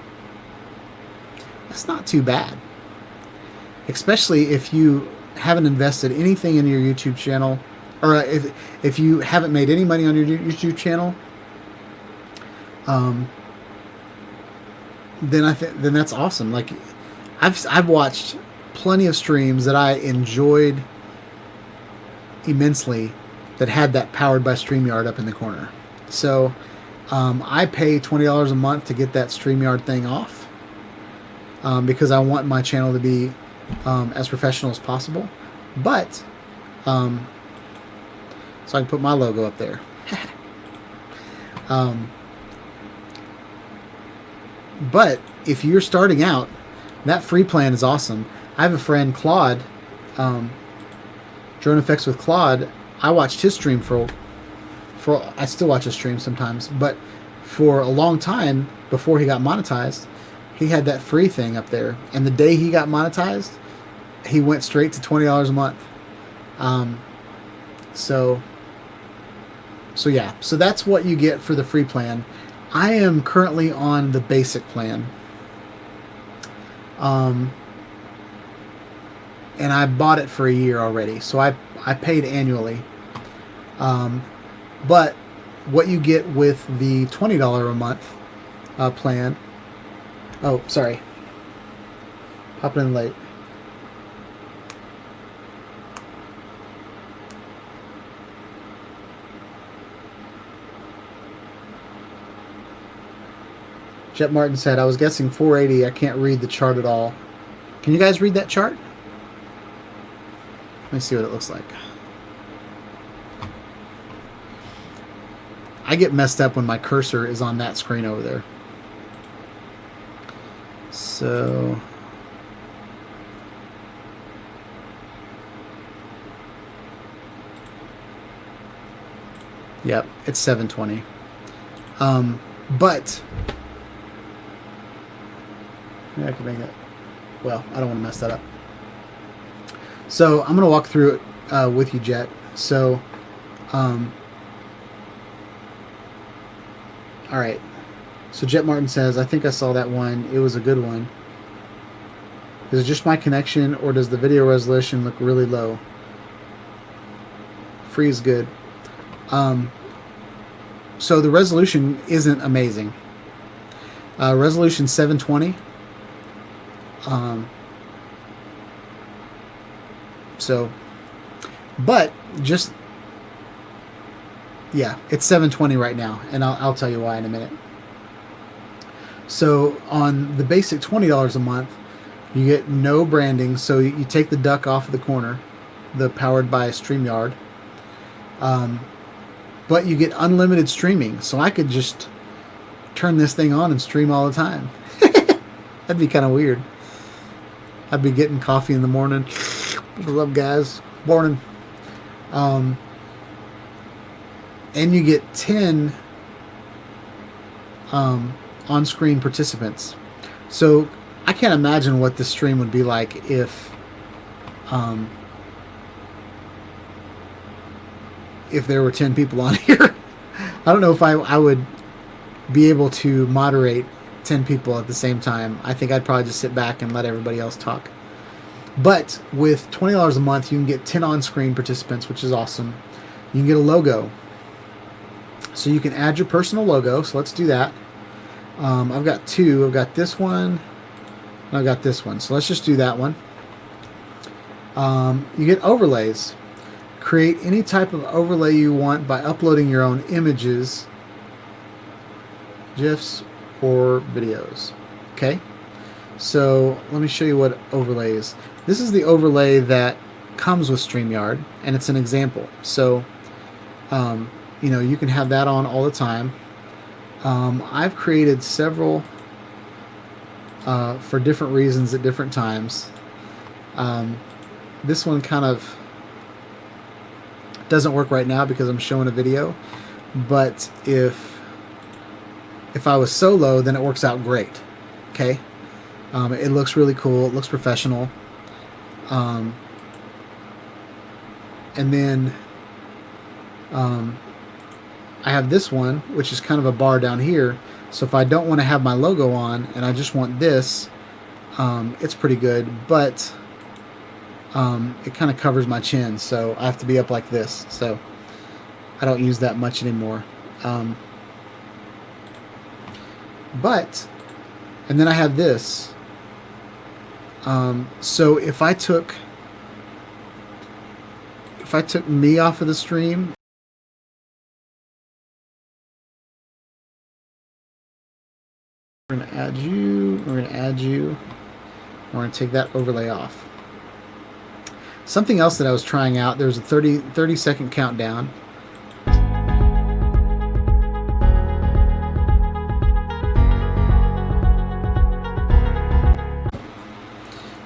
That's not too bad, especially if you haven't invested anything in your YouTube channel, or if you haven't made any money on your YouTube channel. Then that's awesome. Like I've watched plenty of streams that I enjoyed immensely that had that powered by Streamyard up in the corner. So I pay $20 a month to get that Streamyard thing off because I want my channel to be as professional as possible. But so I can put my logo up there. But if you're starting out, that free plan is awesome. I have a friend, Claude, Drone Effects with Claude. I watched his stream for I still watch his stream sometimes, but for a long time before he got monetized, he had that free thing up there. And the day he got monetized, he went straight to $20 a month. So yeah, so that's what you get for the free plan. I am currently on the basic plan. And I bought it for a year already, so I paid annually. But what you get with the $20 a month plan... Oh, sorry. Popping in late. Jet Martin said, I was guessing 480. I can't read the chart at all. Can you guys read that chart? Let me see what it looks like. I get messed up when my cursor is on that screen over there. So... Yep, it's 720. But... Maybe I can make it... Well, I don't want to mess that up. So, I'm going to walk through it with you, Jet. So, alright. So, Jet Martin says, I think I saw that one. It was a good one. Is it just my connection, or does the video resolution look really low? Free is good. So, the resolution isn't amazing. Resolution 720. So, but just, yeah, it's 720 right now, and I'll tell you why in a minute. So on the basic $20 a month, you get no branding. So you take the duck off of the corner, the powered by Streamyard, but you get unlimited streaming. So I could just turn this thing on and stream all the time. That'd be kind of weird. I'd be getting coffee in the morning. What's up, guys? Morning. And you get 10 on-screen participants. So I can't imagine what this stream would be like if there were 10 people on here. I don't know if I would be able to moderate 10 people at the same time. I think I'd probably just sit back and let everybody else talk. But with $20 a month, you can get 10 on-screen participants, which is awesome. You can get a logo. So you can add your personal logo. So let's do that. I've got two. I've got this one, and I've got this one. So let's just do that one. You get overlays. Create any type of overlay you want by uploading your own images, GIFs, or videos. Okay? So let me show you what overlay is. This is the overlay that comes with StreamYard, and it's an example. So, you know, you can have that on all the time. I've created several for different reasons at different times. This one kind of doesn't work right now because I'm showing a video, but if If I was solo, then it works out great. Okay, it looks really cool. It looks professional. And then I have this one, which is kind of a bar down here. So if I don't want to have my logo on and I just want this, it's pretty good, but it kind of covers my chin, so I have to be up like this. So I don't use that much anymore. And then I have this. So if I took me off of the stream, we're going to add you, we're going to add you, we're going to take that overlay off. Something else that I was trying out, there was a 30 second countdown.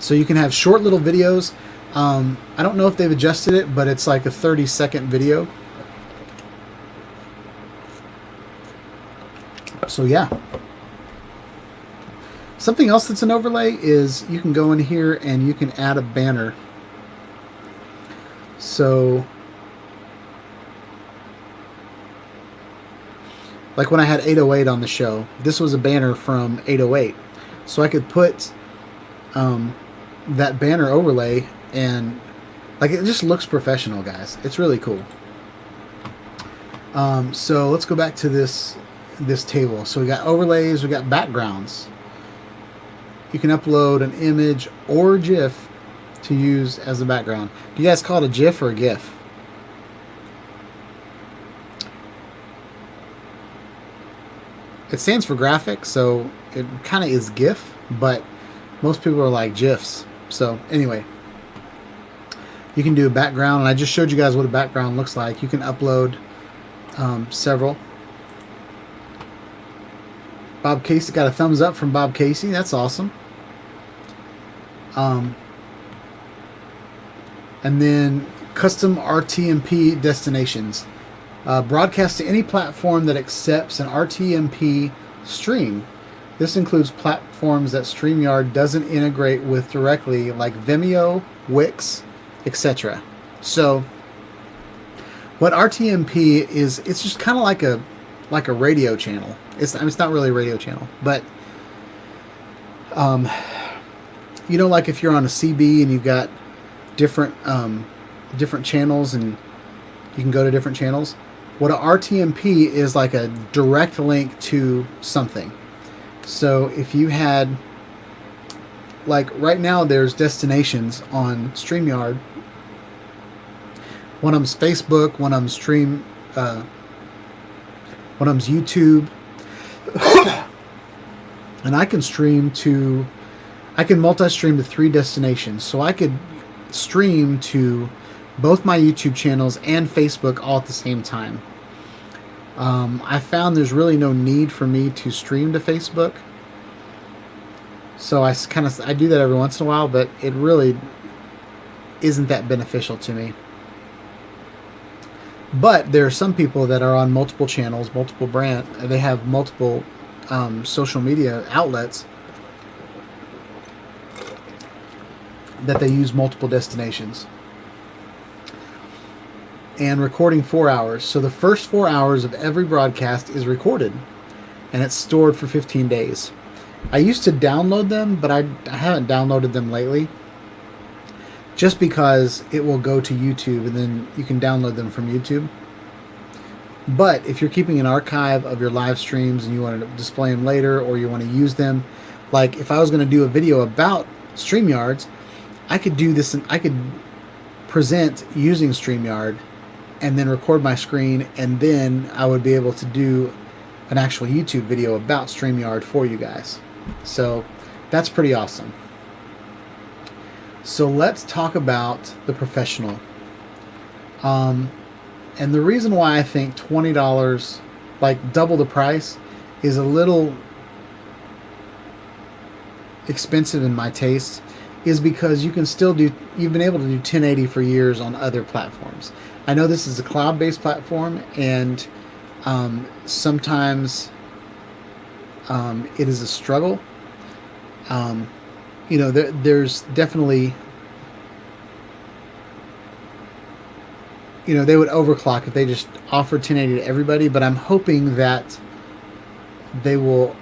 So you can have short little videos. I don't know if they've adjusted it, but it's like a 30-second video. So yeah. Something else that's an overlay is you can go in here and you can add a banner. So like when I had 808 on the show, this was a banner from 808. So I could put that banner overlay, and like it just looks professional, guys. It's really cool. So let's go back to this table. So we got overlays, we got backgrounds. You can upload an image or GIF to use as a background. Do you guys call it a GIF or a GIF? It stands for graphic, so it kind of is GIF, but most people are like GIFs. So anyway, you can do a background, and I just showed you guys what a background looks like. You can upload several. Bob Casey got a thumbs up from Bob Casey. That's awesome. And then custom Rtmp destinations. Broadcast to any platform that accepts an Rtmp stream. This includes platforms that Streamyard doesn't integrate with directly, like Vimeo, Wix, etc. So what Rtmp is, it's just kind of like a radio channel. It's not really a radio channel, but you know, like if you're on a CB and you've got different channels and you can go to different channels. What a Rtmp is, like a direct link to something. So if you had, like right now there's destinations on StreamYard. One of them's Facebook, one of them's one of them's YouTube. And I can multi-stream to 3 destinations. So I could stream to both my YouTube channels and Facebook all at the same time. I found there's really no need for me to stream to Facebook. So I do that every once in a while, but it really isn't that beneficial to me. But there are some people that are on multiple channels, multiple they have multiple social media outlets that they use multiple destinations. And recording 4 hours. So the first 4 hours of every broadcast is recorded, and it's stored for 15 days. I used to download them, but I haven't downloaded them lately, just because it will go to YouTube, and then you can download them from YouTube. But if you're keeping an archive of your live streams and you want to display them later, or you want to use them, like if I was going to do a video about StreamYards, I could do this, and I could present using StreamYard and then record my screen, and then I would be able to do an actual YouTube video about StreamYard for you guys. So that's pretty awesome. So let's talk about the professional. And the reason why I think $20, like double the price, is a little expensive in my taste, is because you can still do, you've been able to do 1080 for years on other platforms. I know this is a cloud-based platform, and sometimes it is a struggle. There's definitely, they would overclock if they just offered 1080 to everybody, but I'm hoping that they will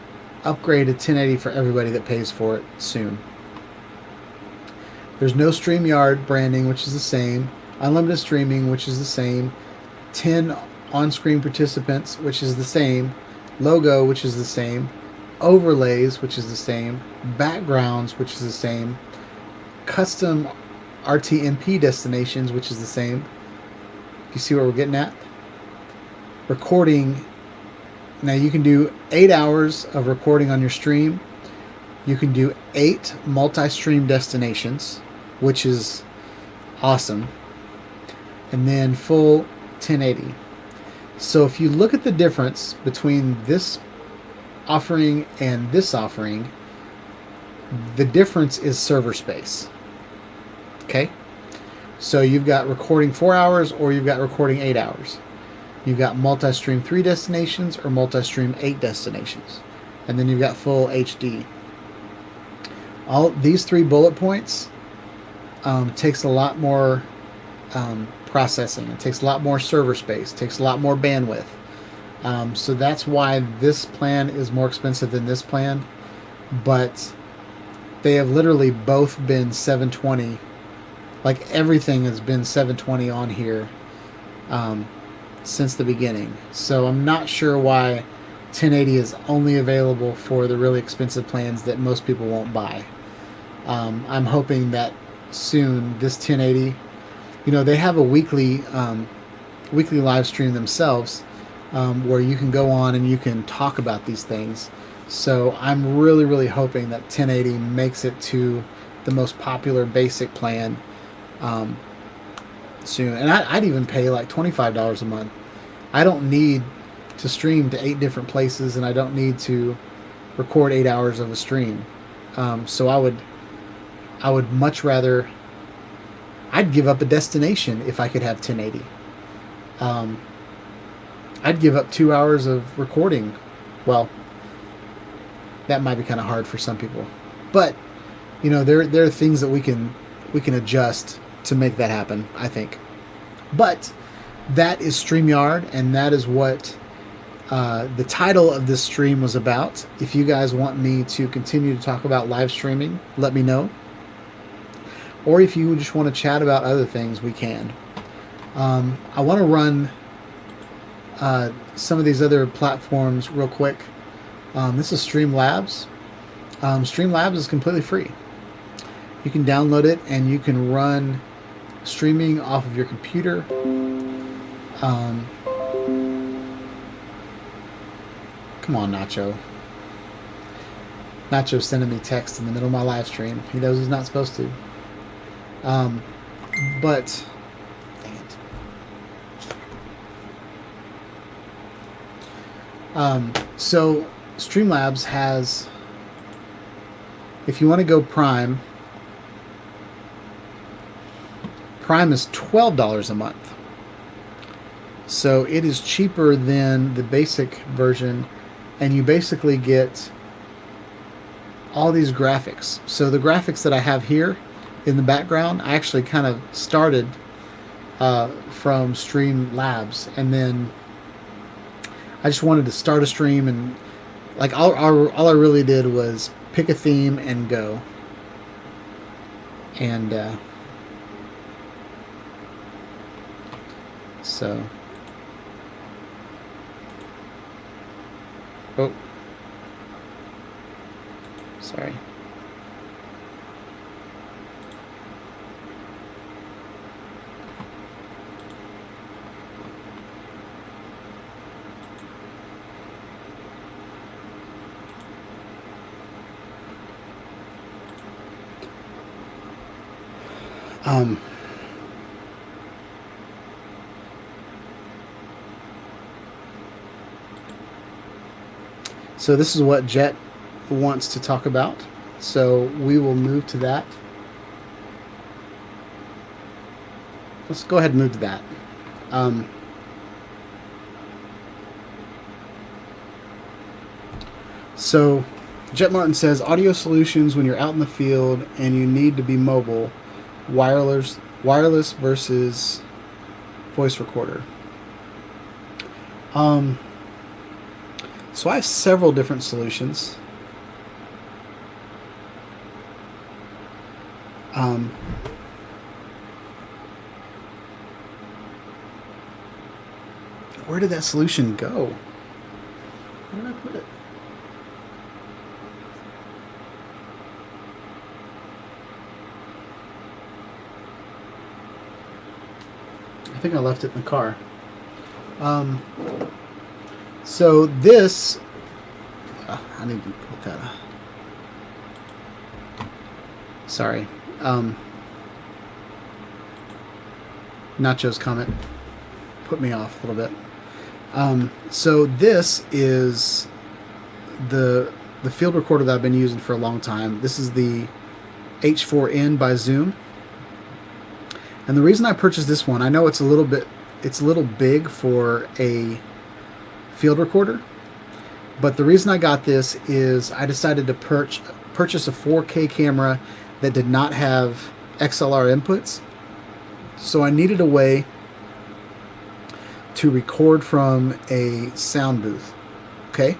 upgrade to 1080 for everybody that pays for it soon. There's no Streamyard branding, which is the same. Unlimited streaming, which is the same. 10 on-screen participants, which is the same. Logo, which is the same. Overlays, which is the same. Backgrounds, which is the same. Custom Rtmp destinations, which is the same. You see what we're getting at? Recording. Now you can do 8 hours of recording on your stream. You can do 8 multi-stream destinations, which is awesome. And then full 1080. So if you look at the difference between this offering and this offering, the difference is server space. Okay? So you've got recording 4 hours or you've got recording 8 hours. You've got multi-stream 3 destinations or multi-stream 8 destinations. And then you've got full HD. All these 3 bullet points takes a lot more processing. It takes a lot more server space. It takes a lot more bandwidth. So that's why this plan is more expensive than this plan. But they have literally both been 720. Like everything has been 720 on here since the beginning. So I'm not sure why 1080 is only available for the really expensive plans that most people won't buy. I'm hoping that soon this 1080, they have a weekly live stream themselves where you can go on and you can talk about these things. So I'm really, really hoping that 1080 makes it to the most popular basic plan soon. And I'd even pay like $25 a month. I don't need to stream to 8 different places, and I don't need to record 8 hours of a stream. So I would much rather, I'd give up a destination if I could have 1080. I'd give up 2 hours of recording. Well, that might be kind of hard for some people, but there are things that we can adjust to make that happen, I think. But that is StreamYard, and that is what the title of this stream was about. If you guys want me to continue to talk about live streaming, let me know. Or if you just want to chat about other things, we can. I want to run some of these other platforms real quick. This is Streamlabs. Streamlabs is completely free. You can download it and you can run streaming off of your computer. Come on, Nacho. Nacho's sending me text in the middle of my live stream. He knows he's not supposed to. But dang it. So Streamlabs has, if you want to go Prime is $12 a month. So it is cheaper than the basic version, and you basically get all these graphics. So the graphics that I have here in the background, I actually kind of started from Streamlabs, and then I just wanted to start a stream, and like all I really did was pick a theme and go. And so, oh, sorry. So this is what Jet wants to talk about. So we will move to that. Let's go ahead and move to that. So Jet Martin says audio solutions when you're out in the field and you need to be mobile, wireless versus voice recorder. So I have several different solutions. Where did that solution go? Where did I put it? I think I left it in the car. So this, I need to put that. Sorry. Nacho's comment put me off a little bit. So this is the field recorder that I've been using for a long time. This is the H4n by Zoom. And the reason I purchased this one, I know it's a little big for a field recorder, but the reason I got this is I decided to purchase a 4K camera that did not have XLR inputs. So I needed a way to record from a sound booth. Okay?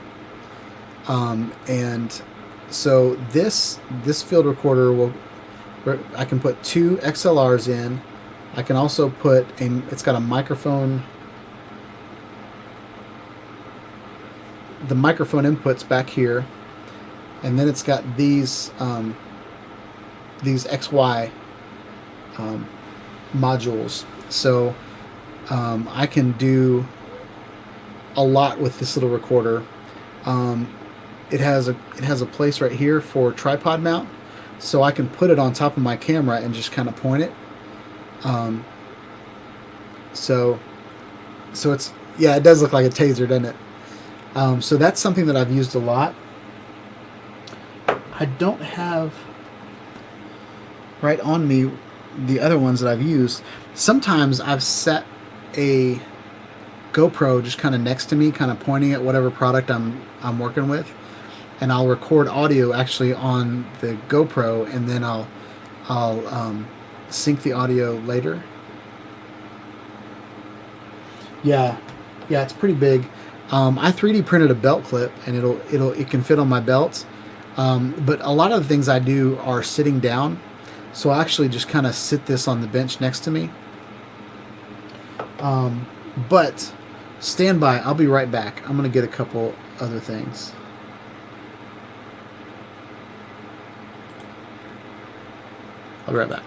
And so this field recorder I can put 2 XLRs in. I can also put it's got a microphone. The microphone inputs back here, and then it's got these XY modules. So I can do a lot with this little recorder. It has a place right here for tripod mount, so I can put it on top of my camera and just kind of point it. So it's, yeah, it does look like a taser, doesn't it? So that's something that I've used a lot. I don't have right on me the other ones that I've used. Sometimes I've set a GoPro just kind of next to me, kind of pointing at whatever product I'm working with, and I'll record audio actually on the GoPro, and then I'll sync the audio later. Yeah, it's pretty big. I 3D printed a belt clip, and it can fit on my belt. But a lot of the things I do are sitting down, so I actually just kind of sit this on the bench next to me. But stand by, I'll be right back. I'm gonna get a couple other things. I'll be right back.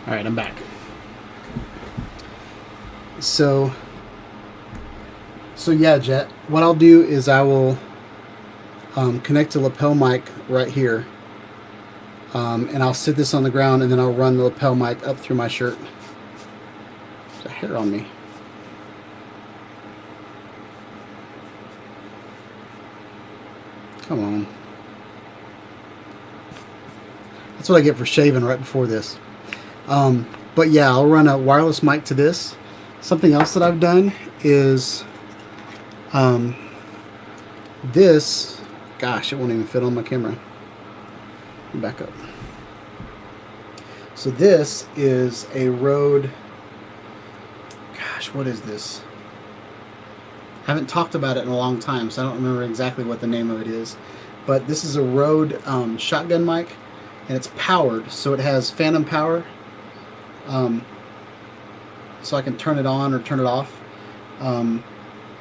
All right, I'm back. So yeah, Jet, what I'll do is I will connect a lapel mic right here, and I'll sit this on the ground, and then I'll run the lapel mic up through my shirt. There's a hair on me. Come on. That's what I get for shaving right before this. But yeah, I'll run a wireless mic to this. Something else that I've done is this. Gosh, it won't even fit on my camera. Back up. So this is a Rode. Gosh, what is this? I haven't talked about it in a long time, so I don't remember exactly what the name of it is. But this is a Rode shotgun mic, and it's powered, so it has phantom power. So I can turn it on or turn it off.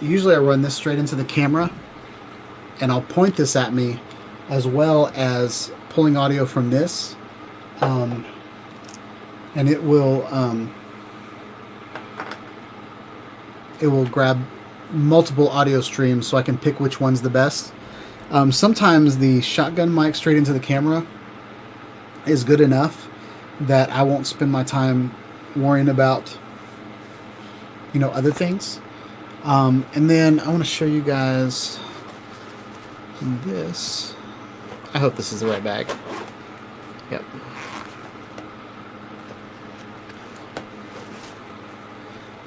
Usually I run this straight into the camera, and I'll point this at me as well as pulling audio from this, and it will grab multiple audio streams so I can pick which one's the best. Sometimes the shotgun mic straight into the camera is good enough that I won't spend my time worrying about, you know, other things. And then I want to show you guys this. I hope this is the right bag. Yep.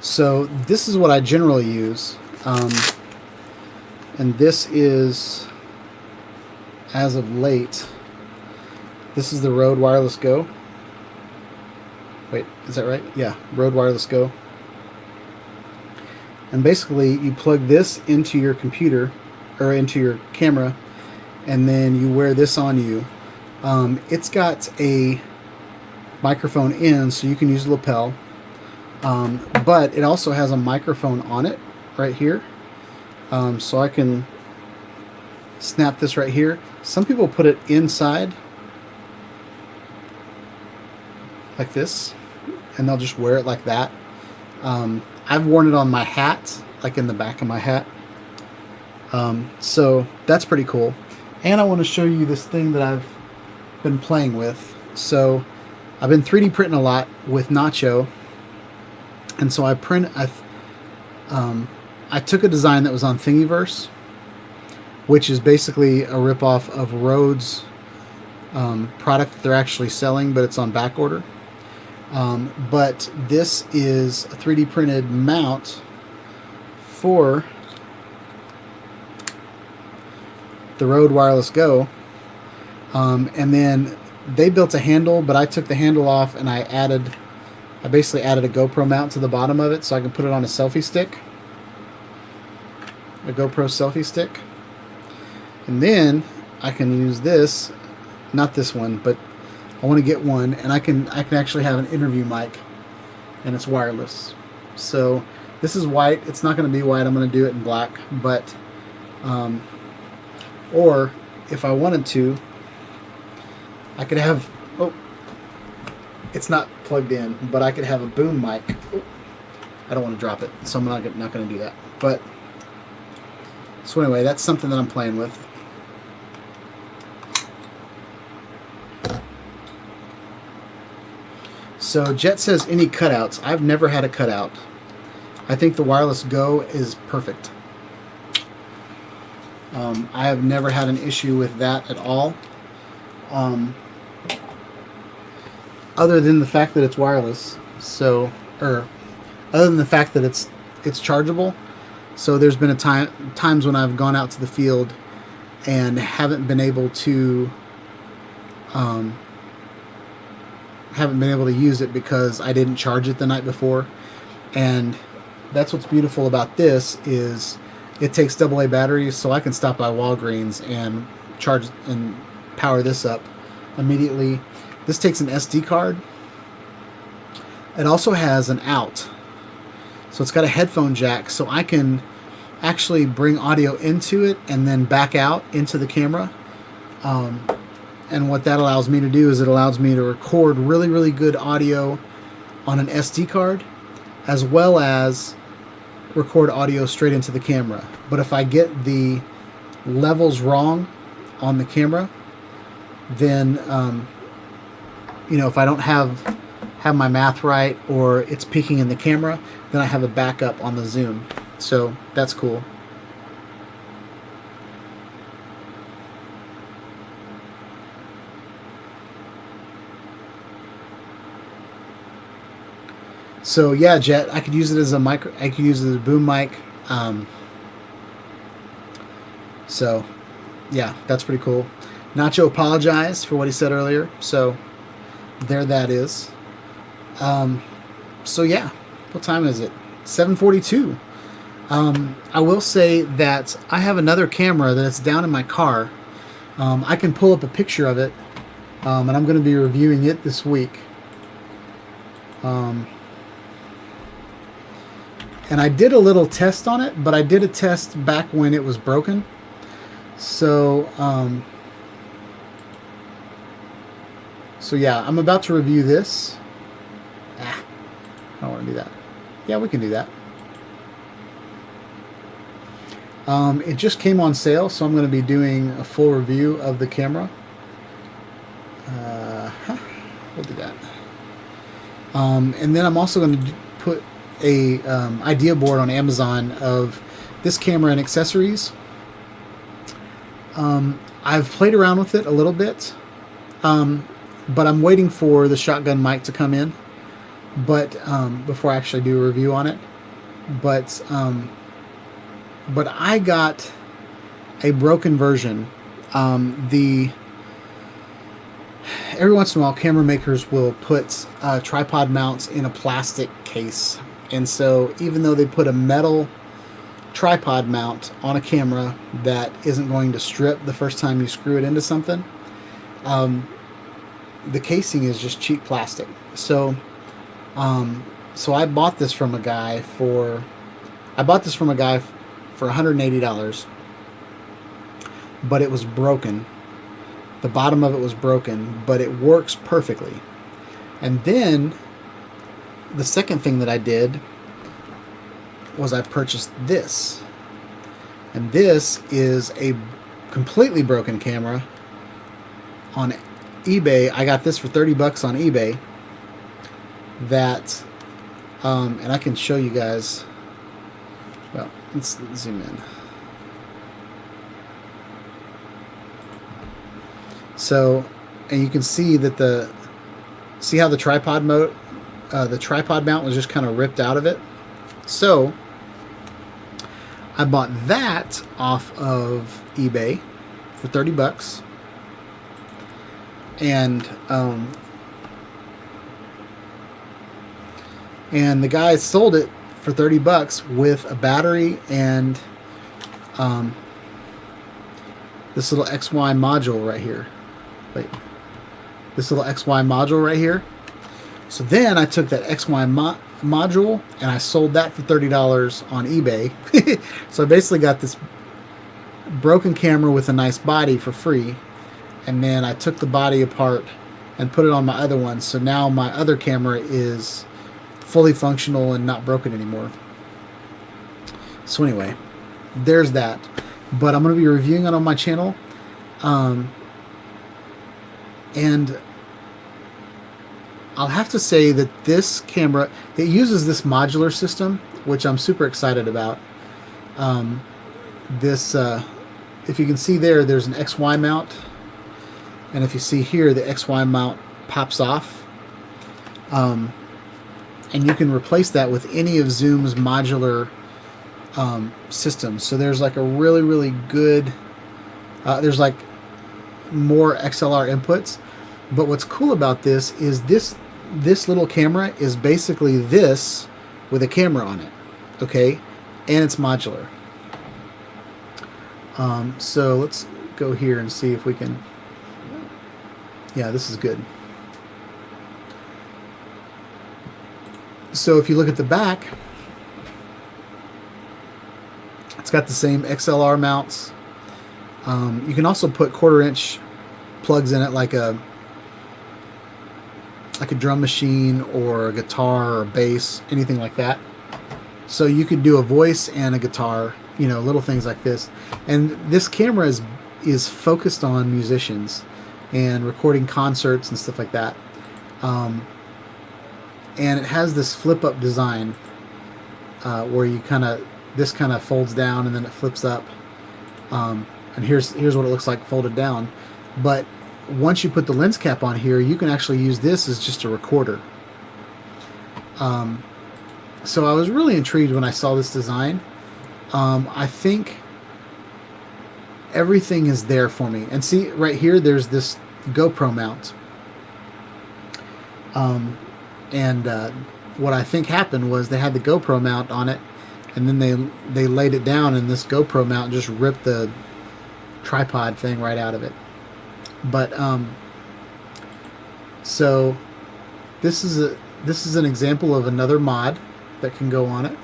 So this is what I generally use. And this is, as of late, this is the Rode Wireless Go. Wait, is that right? Yeah, Rode Wireless Go. And basically you plug this into your computer or into your camera, and then you wear this on you. It's got a microphone in, so you can use the lapel, but it also has a microphone on it right here, so I can snap this right here. Some people put it inside like this, and they'll just wear it like that. I've worn it on my hat, like in the back of my hat. So that's pretty cool. And I want to show you this thing that I've been playing with. So I've been 3D printing a lot with Nacho, and so I took a design that was on Thingiverse, which is basically a ripoff of Rode's product that they're actually selling, but it's on back order. But this is a 3D printed mount for the Rode Wireless Go, and then they built a handle, but I took the handle off and I basically added a GoPro mount to the bottom of it so I can put it on a selfie stick, a GoPro selfie stick, and then I can use this, not this one, but I want to get one, and I can actually have an interview mic, and it's wireless. So this is white. It's not going to be white. I'm going to do it in black, but or if I wanted to, I could have, oh, it's not plugged in, but I could have a boom mic. Oh, I don't want to drop it, so I'm not going to do that. But so anyway, that's something that I'm playing with. So Jet says, any cutouts? I've never had a cutout. I think the Wireless Go is perfect. I have never had an issue with that at all. Other than the fact that it's wireless. So, or other than the fact that it's chargeable. So there's been times when I've gone out to the field and haven't been able to use it because I didn't charge it the night before. And that's what's beautiful about this is it takes AA batteries, so I can stop by Walgreens and charge and power this up immediately. This takes an SD card. It also has an out, so it's got a headphone jack, so I can actually bring audio into it and then back out into the camera. And what that allows me to do is it allows me to record really, really good audio on an SD card, as well as record audio straight into the camera. But if I get the levels wrong on the camera, then you know, if I don't have my math right or it's peaking in the camera, then I have a backup on the zoom. So that's cool. So yeah, Jet, I could use it as a micro. I could use it as a boom mic. So yeah, that's pretty cool. Nacho apologized for what he said earlier. So there that is. So yeah, what time is it? 7:42. I will say that I have another camera that's down in my car. I can pull up a picture of it, and I'm going to be reviewing it this week. And I did a little test on it, but I did a test back when it was broken. So, so yeah, I'm about to review this. I don't want to do that. Yeah, we can do that. It just came on sale, so I'm going to be doing a full review of the camera. We'll do that. And then I'm also going to put a idea board on Amazon of this camera and accessories. I've played around with it a little bit, but I'm waiting for the shotgun mic to come in, but before I actually do a review on it. But I got a broken version. Every once in a while, camera makers will put tripod mounts in a plastic case, and so even though they put a metal tripod mount on a camera that isn't going to strip the first time you screw it into something, the casing is just cheap plastic. So I bought this from a guy for $180, but it was broken. The bottom of it was broken, but it works perfectly. And then the second thing that I did was I purchased this. And this is a completely broken camera on eBay. I got this for $30 on eBay. That, and I can show you guys. Well, let's zoom in. So, and you can see that see how the tripod mount was just kind of ripped out of it. So, I bought that off of eBay for $30, and the guy sold it for $30 with a battery and this little XY module right here. Wait, this little XY module right here. So then I took that XY module and I sold that for $30 on eBay. So I basically got this broken camera with a nice body for free, and then I took the body apart and put it on my other one. So now my other camera is fully functional and not broken anymore. So anyway, there's that. But I'm going to be reviewing it on my channel. And I'll have to say that this camera, it uses this modular system, which I'm super excited about. If you can see there's an XY mount. And if you see here, the XY mount pops off. And you can replace that with any of Zoom's modular systems. So there's like a really, really good, there's like more XLR inputs. But what's cool about this is this little camera is basically this with a camera on it, okay? And it's modular. So let's go here and see if we can, yeah, this is good. So if you look at the back, it's got the same XLR mounts. You can also put 1/4-inch plugs in it, like a drum machine or a guitar or bass, anything like that. So you could do a voice and a guitar, you know, little things like this. And this camera is focused on musicians and recording concerts and stuff like that. And it has this flip-up design where you this kind of folds down and then it flips up. And here's what it looks like folded down. But once you put the lens cap on here, you can actually use this as just a recorder. So I was really intrigued when I saw this design. I think everything is there for me. And see, right here, there's this GoPro mount. What I think happened was they had the GoPro mount on it, and then they laid it down, and this GoPro mount just ripped the tripod thing right out of it. But so this is an example of another mod that can go on it,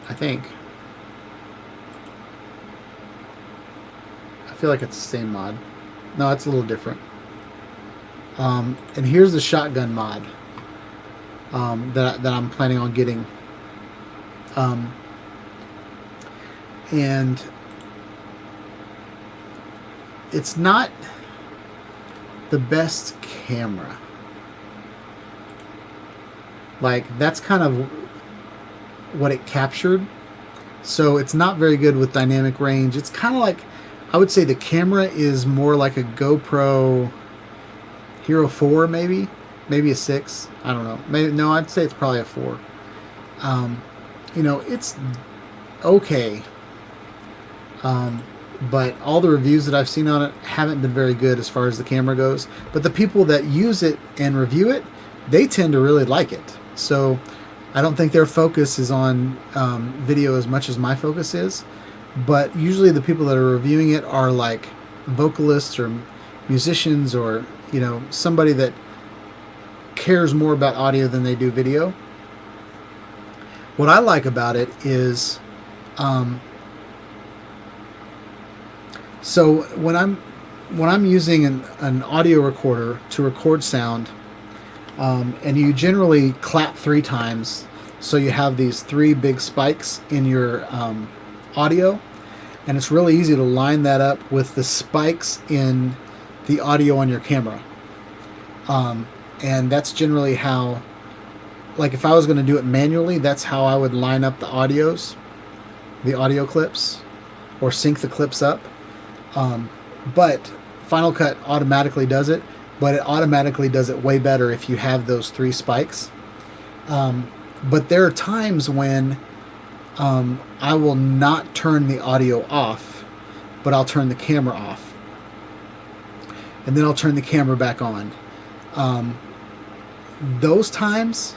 I think. I feel like it's the same mod. No, it's a little different. And here's the shotgun mod that I'm planning on getting. And it's not the best camera. Like, that's kind of what it captured. So it's not very good with dynamic range. It's kind of like, I would say the camera is more like a GoPro Hero 4, maybe a 6. I don't know. Maybe, no, I'd say it's probably a 4. You know, it's okay. But all the reviews that I've seen on it haven't been very good as far as the camera goes. But the people that use it and review it, they tend to really like it. So I don't think their focus is on video as much as my focus is. But usually the people that are reviewing it are like vocalists or musicians, or, you know, somebody that cares more about audio than they do video. What I like about it is, so when I'm using an audio recorder to record sound, and you generally clap 3 times, so you have these 3 big spikes in your audio, and it's really easy to line that up with the spikes in the audio on your camera. And that's generally how, like, if I was going to do it manually, that's how I would line up the audio clips, or sync the clips up. But Final Cut automatically does it, but it automatically does it way better if you have those 3 spikes. But there are times when I will not turn the audio off, but I'll turn the camera off, and then I'll turn the camera back on. Those times,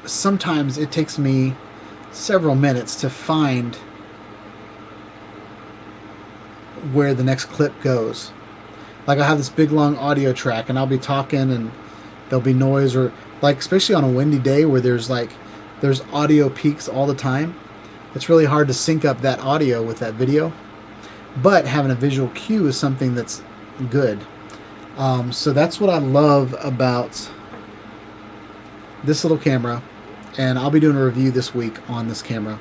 sometimes it takes me several minutes to find where the next clip goes. Like, I have this big long audio track, and I'll be talking, and there'll be noise, or like, especially on a windy day where there's audio peaks all the time. It's really hard to sync up that audio with that video. But having a visual cue is something that's good. So that's what I love about this little camera, and I'll be doing a review this week on this camera.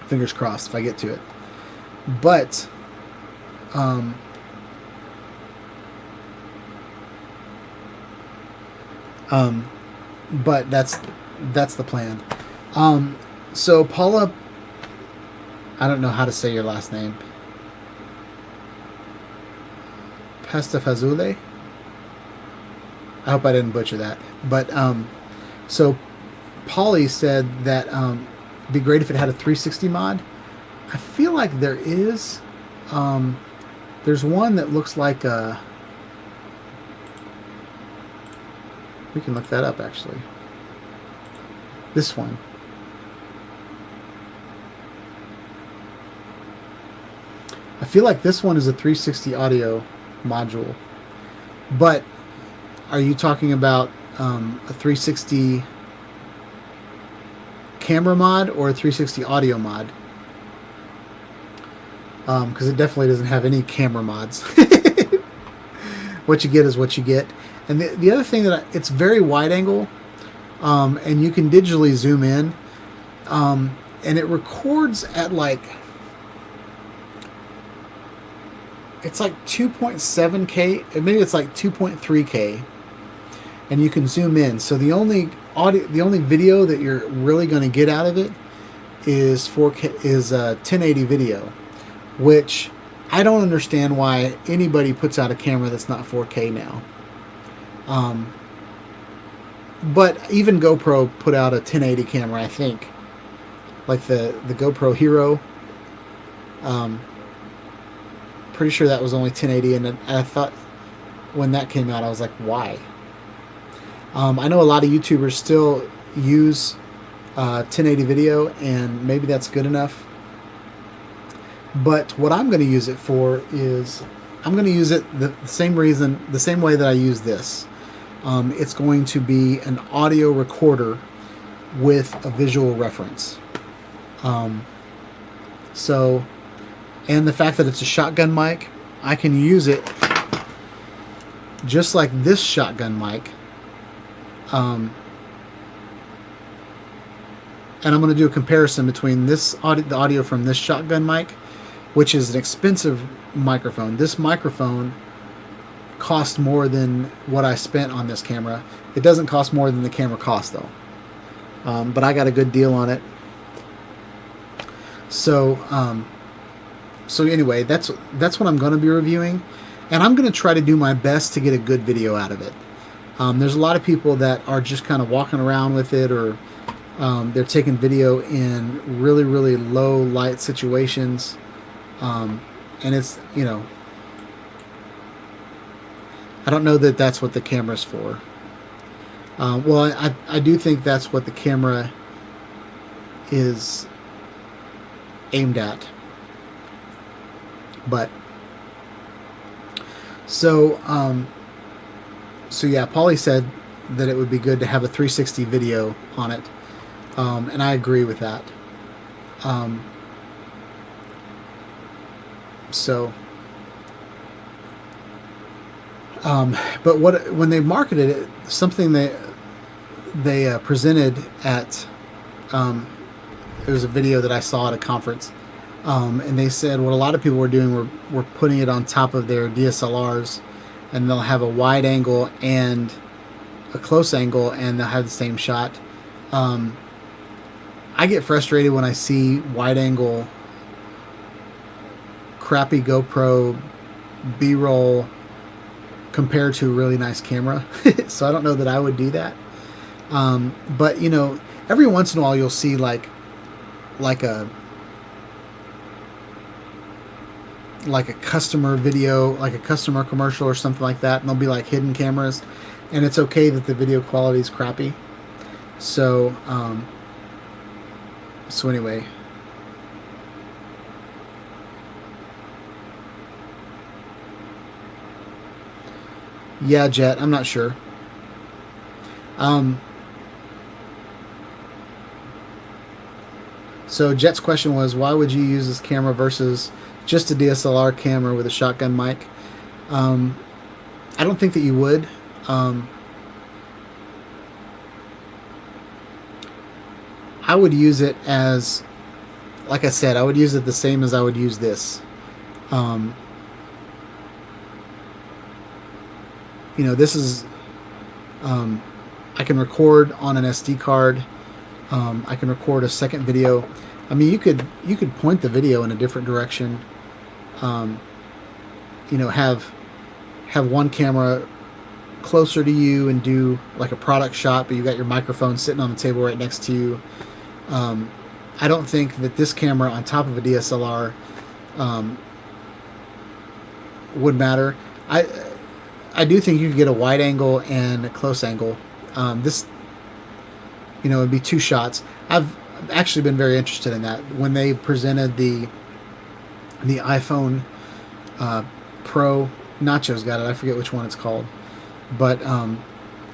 Fingers crossed if I get to it. But but that's the plan. So Paula, I don't know how to say your last name. Pastafazule? I hope I didn't butcher that. But so Polly said that it'd be great if it had a 360 mod. I feel like there is. There's one that looks like a... We can look that up, actually. This one. I feel like this one is a 360 audio module. But are you talking about a 360 camera mod or a 360 audio mod? Because it definitely doesn't have any camera mods. What you get is what you get. And the other thing it's very wide angle, and you can digitally zoom in, and it records at it's like 2.7K, maybe it's like 2.3K, and you can zoom in. So the only video that you're really going to get out of it is 4K, is 1080 video, which I don't understand why anybody puts out a camera that's not 4K now. but even GoPro put out a 1080 camera, I think, like the GoPro Hero. Pretty sure that was only 1080, and I thought when that came out, I was like, why? I know a lot of YouTubers still use 1080 video, and maybe that's good enough. But what I'm going to use it for is I'm going to use it the same way that I use this. It's going to be an audio recorder with a visual reference. So, and the fact that it's a shotgun mic, I can use it just like this shotgun mic. And I'm going to do a comparison between the audio from this shotgun mic, which is an expensive microphone. This microphone cost more than what I spent on this camera. It doesn't cost more than the camera cost, though. But I got a good deal on it. So anyway, that's what I'm going to be reviewing, and I'm going to try to do my best to get a good video out of it. There's a lot of people that are just kind of walking around with it, or they're taking video in really, really low light situations, and it's, you know, I don't know that that's what the camera's for. Well, I do think that's what the camera is aimed at. But so yeah, Paulie said that it would be good to have a 360 video on it, and I agree with that. But when they marketed it, something they presented at, it was a video that I saw at a conference, and they said what a lot of people were doing were putting it on top of their DSLRs, and they'll have a wide angle and a close angle, and they'll have the same shot. I get frustrated when I see wide angle crappy GoPro B-roll compared to a really nice camera. So I don't know that I would do that. But you know, every once in a while you'll see like a customer video, like a customer commercial or something like that, and they'll be like hidden cameras, and it's okay that the video quality is crappy. So anyway, yeah, Jet, I'm not sure. So Jet's question was, why would you use this camera versus just a DSLR camera with a shotgun mic? I don't think that you would. I would use it as, like I said, I would use it the same as I would use this. You know, this is, I can record on an SD card. I can record a second video. I mean, you could point the video in a different direction. You know, have one camera closer to you and do like a product shot, but you got your microphone sitting on the table right next to you. I don't think that this camera on top of a DSLR would matter. I do think you could get a wide angle and a close angle. This, you know, it'd be two shots. I've actually been very interested in that. When they presented the iPhone Pro, Nacho's got it. I forget which one it's called, but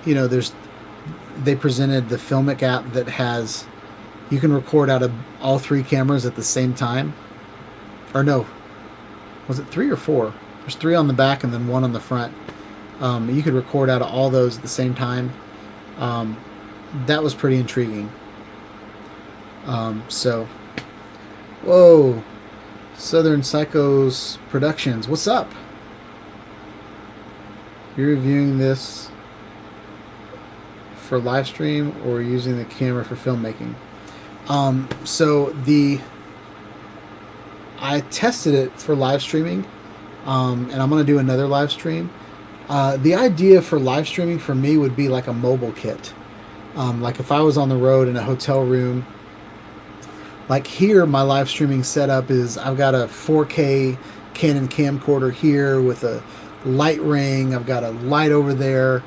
you know, they presented the Filmic app that has, you can record out of all three cameras at the same time. Or no, was it 3 or 4? There's 3 on the back and then 1 on the front. You could record out of all those at the same time. That was pretty intriguing. So, whoa, Southern Psychos Productions, what's up? You're reviewing this for live stream or using the camera for filmmaking? I tested it for live streaming, and I'm going to do another live stream. The idea for live streaming for me would be like a mobile kit. Like if I was on the road in a hotel room, like here, my live streaming setup is I've got a 4K Canon camcorder here with a light ring. I've got a light over there.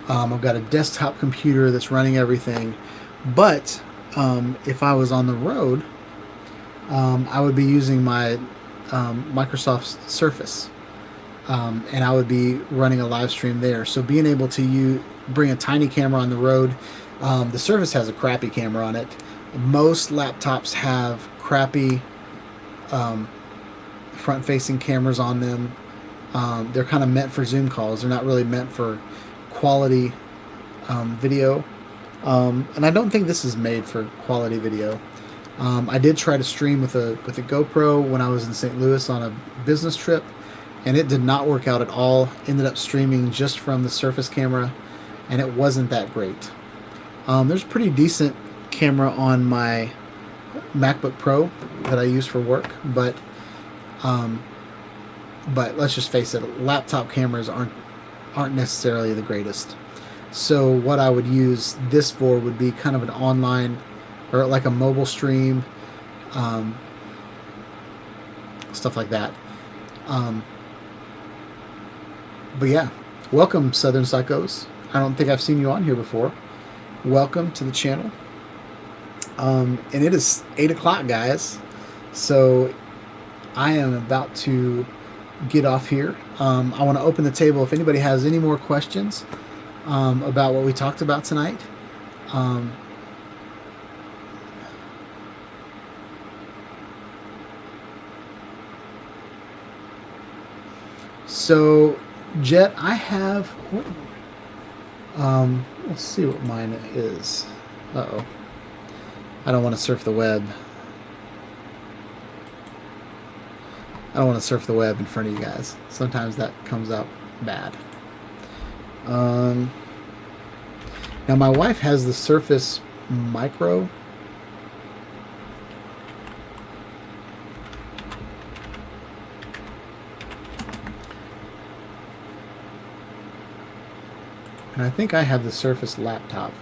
I've got a desktop computer that's running everything. But if I was on the road, I would be using my Microsoft Surface, and I would be running a live stream there. So being able to bring a tiny camera on the road, the Surface has a crappy camera on it. Most laptops have crappy front-facing cameras on them. They're kind of meant for Zoom calls. They're not really meant for quality video. And I don't think this is made for quality video. I did try to stream with a GoPro when I was in St. Louis on a business trip, and it did not work out at all. Ended up streaming just from the Surface camera, and it wasn't that great. There's a pretty decent camera on my MacBook Pro that I use for work, but let's just face it, laptop cameras aren't necessarily the greatest. So what I would use this for would be kind of an online or like a mobile stream, stuff like that. But yeah, welcome Southern Psychos. I don't think I've seen you on here before. Welcome to the channel. And it is 8 o'clock, guys. So I am about to get off here. I want to open the table if anybody has any more questions about what we talked about tonight. So, Jet, I have... let's see what mine is. Uh-oh. I don't want to surf the web. I don't want to surf the web in front of you guys. Sometimes that comes out bad. Now, my wife has the Surface Micro. And I think I have the Surface Laptop.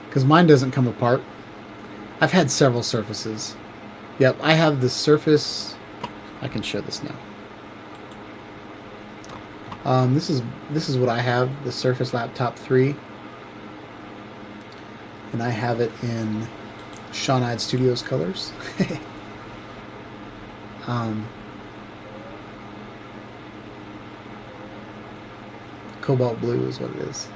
Because mine doesn't come apart. I've had several Surfaces. Yep, I have the Surface... I can show this now. This is what I have, the Surface Laptop 3. And I have it in Shawnide Studios colors. Cobalt blue is what it is.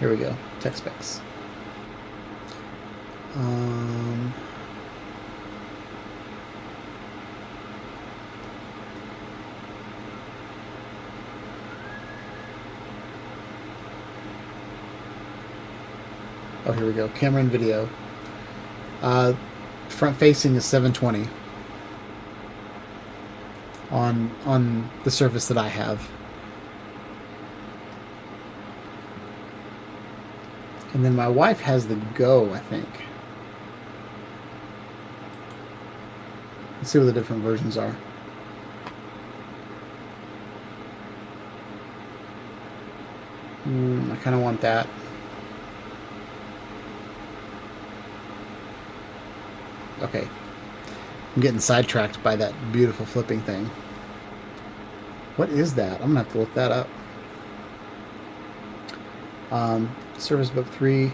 Here we go. Tech specs. Oh, here we go. Camera and video. Front facing is 720 on the Surface that I have. And then my wife has the Go, I think. Let's see what the different versions are. I kind of want that. Okay. I'm getting sidetracked by that beautiful flipping thing. What is that? I'm going to have to look that up. Surface Book 3.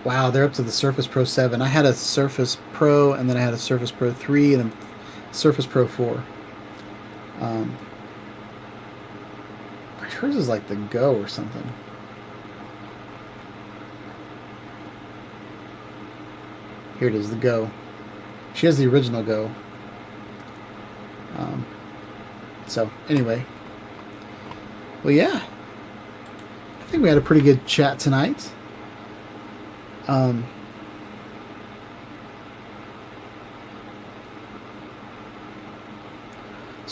Wow, they're up to the Surface Pro 7. I had a Surface Pro, and then I had a Surface Pro 3, and a Surface Pro 4. Hers is like the Go or something. Here it is, the Go. She has the original Go. So, anyway. Well, yeah. I think we had a pretty good chat tonight. So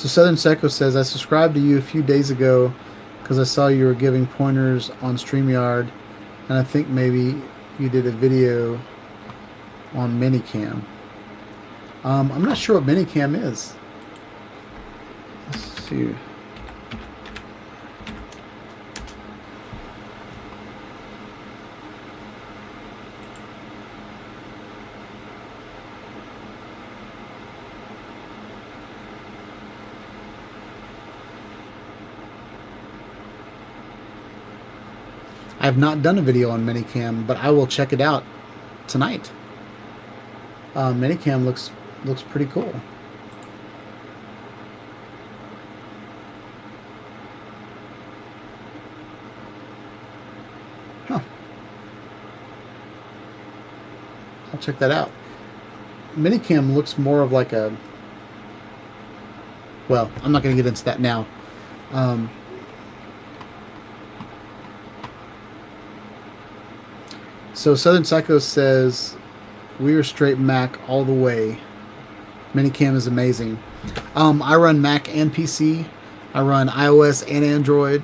Southern Seco says, I subscribed to you a few days ago because I saw you were giving pointers on Streamyard, and I think maybe you did a video on Minicam. I'm not sure what Minicam is. Let's see. I have not done a video on Minicam, but I will check it out tonight. Minicam looks pretty cool. Huh. I'll check that out. Minicam looks more of like a... Well, I'm not going to get into that now. So Southern Psycho says, we are straight Mac all the way. Minicam is amazing. I run Mac and PC. I run iOS and Android.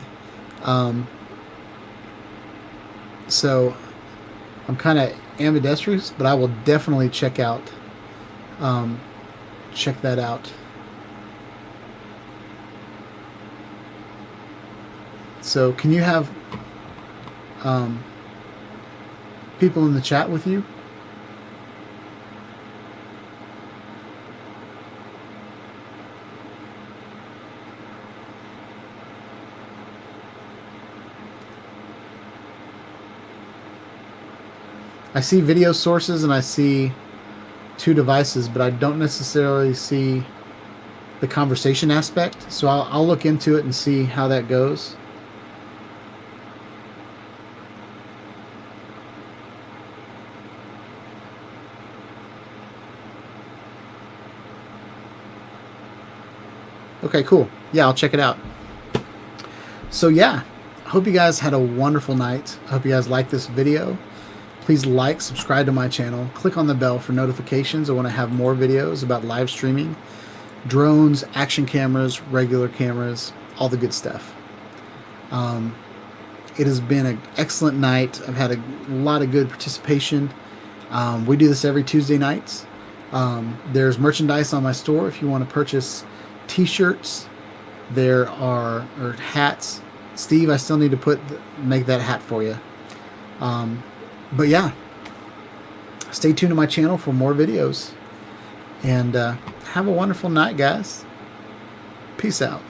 So I'm kind of ambidextrous, but I will definitely check that out. So can you have people in the chat with you? I see video sources and I see 2 devices, but I don't necessarily see the conversation aspect. So I'll look into it and see how that goes. Okay, cool. Yeah, I'll check it out. So yeah, I hope you guys had a wonderful night. I hope you guys liked this video. Please like, subscribe to my channel, click on the bell for notifications. I want to have more videos about live streaming, drones, action cameras, regular cameras, all the good stuff. It has been an excellent night. I've had a lot of good participation. We do this every Tuesday nights. There's merchandise on my store if you want to purchase t-shirts. There are hats. Steve, I still need to make that hat for you. But yeah, stay tuned to my channel for more videos. And have a wonderful night, guys. Peace out.